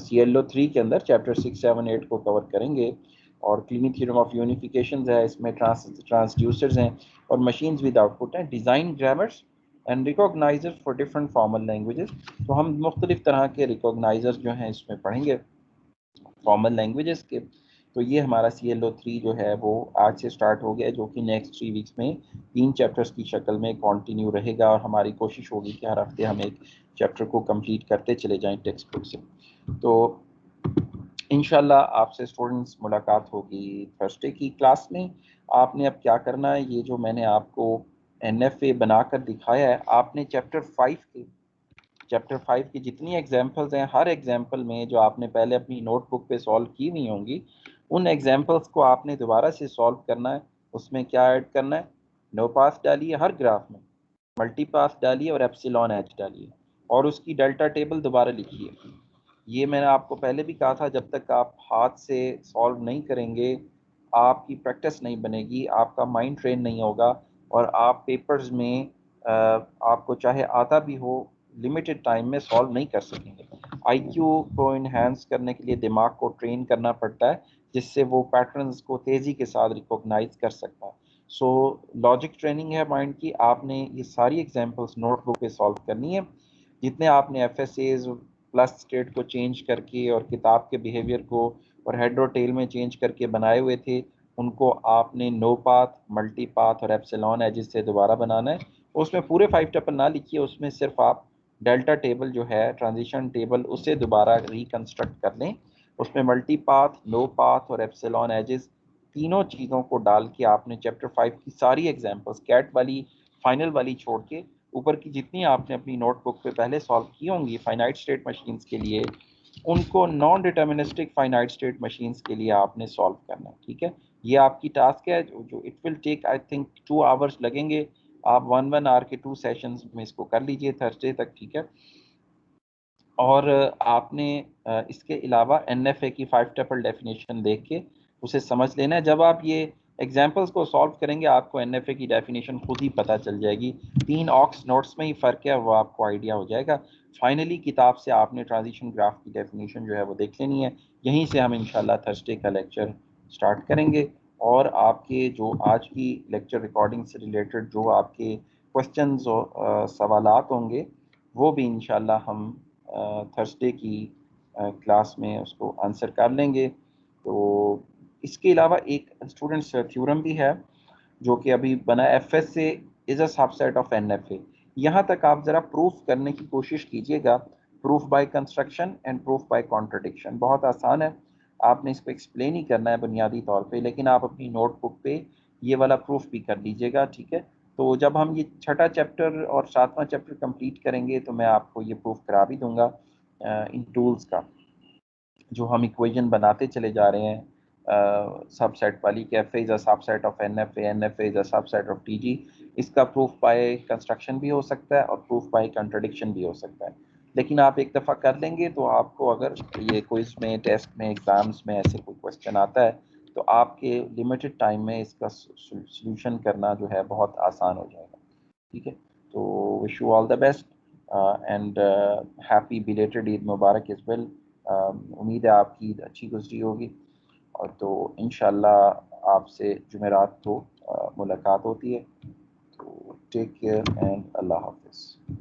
CLO3 के अंदर चैप्टर 6, 7, 8 को कवर करेंगे। और क्लिनिक थ्योरम ऑफ यूनिफिकेशन है, इसमें ट्रांसड्यूसर्स हैं और मशीन्स विद आउटपुट हैं, design grammars and recogniser for different formal languages. तो हम मुख्तलिफ तरह के रिकॉग्नाइजर्स जो हैं इसमें पढ़ेंगे फॉर्मल लैंग्वेजेस के। तो ये हमारा CLO3 जो है वो आज से स्टार्ट हो गया है, जो कि नेक्स्ट 3 वीक्स में 3 चैप्टर्स की शक्ल में कंटिन्यू रहेगा, और हमारी कोशिश होगी कि हर हफ्ते हम एक चैप्टर को कंप्लीट करते चले जाएं टेक्स्ट बुक से। तो इंशाल्लाह आपसे स्टूडेंट्स मुलाकात होगी थर्सडे की क्लास में। आपने अब क्या करना है, ये जो मैंने आपको NFA बनाकर दिखाया है, आपने चैप्टर 5 की जितनी एग्जाम्पल्स हैं, हर एग्जाम्पल में जो आपने पहले अपनी नोटबुक पे सॉल्व की हुई होंगी, उन एग्जाम्पल्स को आपने दोबारा से सॉल्व करना है। उसमें क्या ऐड करना है, नो पास डालिए हर ग्राफ में, मल्टी पास डालिए और एप्सिलॉन एच डालिए, और उसकी डेल्टा टेबल दोबारा लिखिए। ये मैंने आपको पहले भी कहा था, जब तक आप हाथ से सॉल्व नहीं करेंगे आपकी प्रैक्टिस नहीं बनेगी, आपका माइंड ट्रेन नहीं होगा, और आप पेपर्स में आपको चाहे आता भी हो लिमिटेड टाइम में सॉल्व नहीं कर सकेंगे। IQ को इन्हांस करने के लिए दिमाग को ट्रेन करना पड़ता है, जिससे वो पैटर्न्स को तेज़ी के साथ रिकॉग्नाइज कर सकता है। सो लॉजिक ट्रेनिंग है माइंड की। आपने ये सारी एग्जांपल्स नोटबुक पे सॉल्व करनी है। जितने आपने FSAs प्लस स्टेट को चेंज करके और किताब के बिहेवियर को और हेड और टेल में चेंज करके बनाए हुए थे, उनको आपने नो पाथ, मल्टी पाथ और एप्सिलॉन एजेस से दोबारा बनाना है। उसमें पूरे 5 टपल ना लिखिए, उसमें सिर्फ आप डेल्टा टेबल जो है, ट्रांजिशन टेबल, उससे दोबारा रिकंस्ट्रक्ट कर लें। उसमें मल्टी पाथ, नो पाथ और एप्सिलॉन एजेस तीनों चीज़ों को डाल के आपने चैप्टर 5 की सारी एग्जाम्पल्स, कैट वाली फाइनल वाली छोड़ के ऊपर की जितनी आपने अपनी नोटबुक पे पहले सॉल्व की होंगी फाइनाइट स्टेट मशीन्स के लिए, उनको non deterministic finite state machines के लिए आपने सॉल्व करना है। ठीक है, ये आपकी टास्क है, जो it will take I think 2 hours लगेंगे। आप 1 आवर के 2 सेशंस में इसको कर लीजिए थर्सडे तक। ठीक है, और आपने इसके अलावा NFA की 5 टपल डेफिनेशन देख के उसे समझ लेना है। जब आप ये एग्जाम्पल्स को सॉल्व करेंगे आपको NFA की डेफिनेशन खुद ही पता चल जाएगी। 3 ऑक्स नोट्स में ही फ़र्क है, वो आपको आइडिया हो जाएगा। फाइनली किताब से आपने ट्रांजिशन ग्राफ की डेफिनेशन जो है वो देख लेनी है। यहीं से हम इंशाल्लाह थर्सडे का लेक्चर स्टार्ट करेंगे, और आपके जो आज की लेक्चर रिकॉर्डिंग से रिलेटेड जो आपके क्वेश्चंस और सवालात होंगे, वो भी इंशाल्लाह हम थर्सडे की क्लास में उसको आंसर कर लेंगे। तो इसके अलावा एक स्टूडेंट्स थ्योरम भी है जो कि अभी बना, FSA is a subset of NFA। यहाँ तक आप ज़रा प्रूफ करने की कोशिश कीजिएगा, proof by construction and proof by contradiction. बहुत आसान है, आपने इसको एक्सप्लेन ही करना है बुनियादी तौर पे, लेकिन आप अपनी नोटबुक पे ये वाला प्रूफ भी कर लीजिएगा। ठीक है, तो जब हम ये छठा चैप्टर और 7वां चैप्टर कंप्लीट करेंगे तो मैं आपको ये प्रूफ करा भी दूंगा इन टूल्स का, जो हम इक्वेशन बनाते चले जा रहे हैं सबसेट वाली, कि F is a subset of NFA is a subset of TG। इसका प्रूफ बाय कंस्ट्रक्शन भी हो सकता है और प्रूफ बाय कंट्रडिक्शन भी हो सकता है। लेकिन आप एक दफ़ा कर लेंगे तो आपको, अगर ये क्विज में, टेस्ट में, एग्ज़ाम्स में ऐसे कोई क्वेश्चन आता है तो आपके लिमिटेड टाइम में इसका सोल्यूशन करना जो है बहुत आसान हो जाएगा। ठीक है, तो wish you all the best and happy belated Eid Mubarak is well. उम्मीद है आपकी ईद अच्छी गुजरी होगी, और तो इंशाल्लाह आपसे जुमेरात को मुलाकात होती है। तो टेक केयर एंड अल्लाह हाफिज़।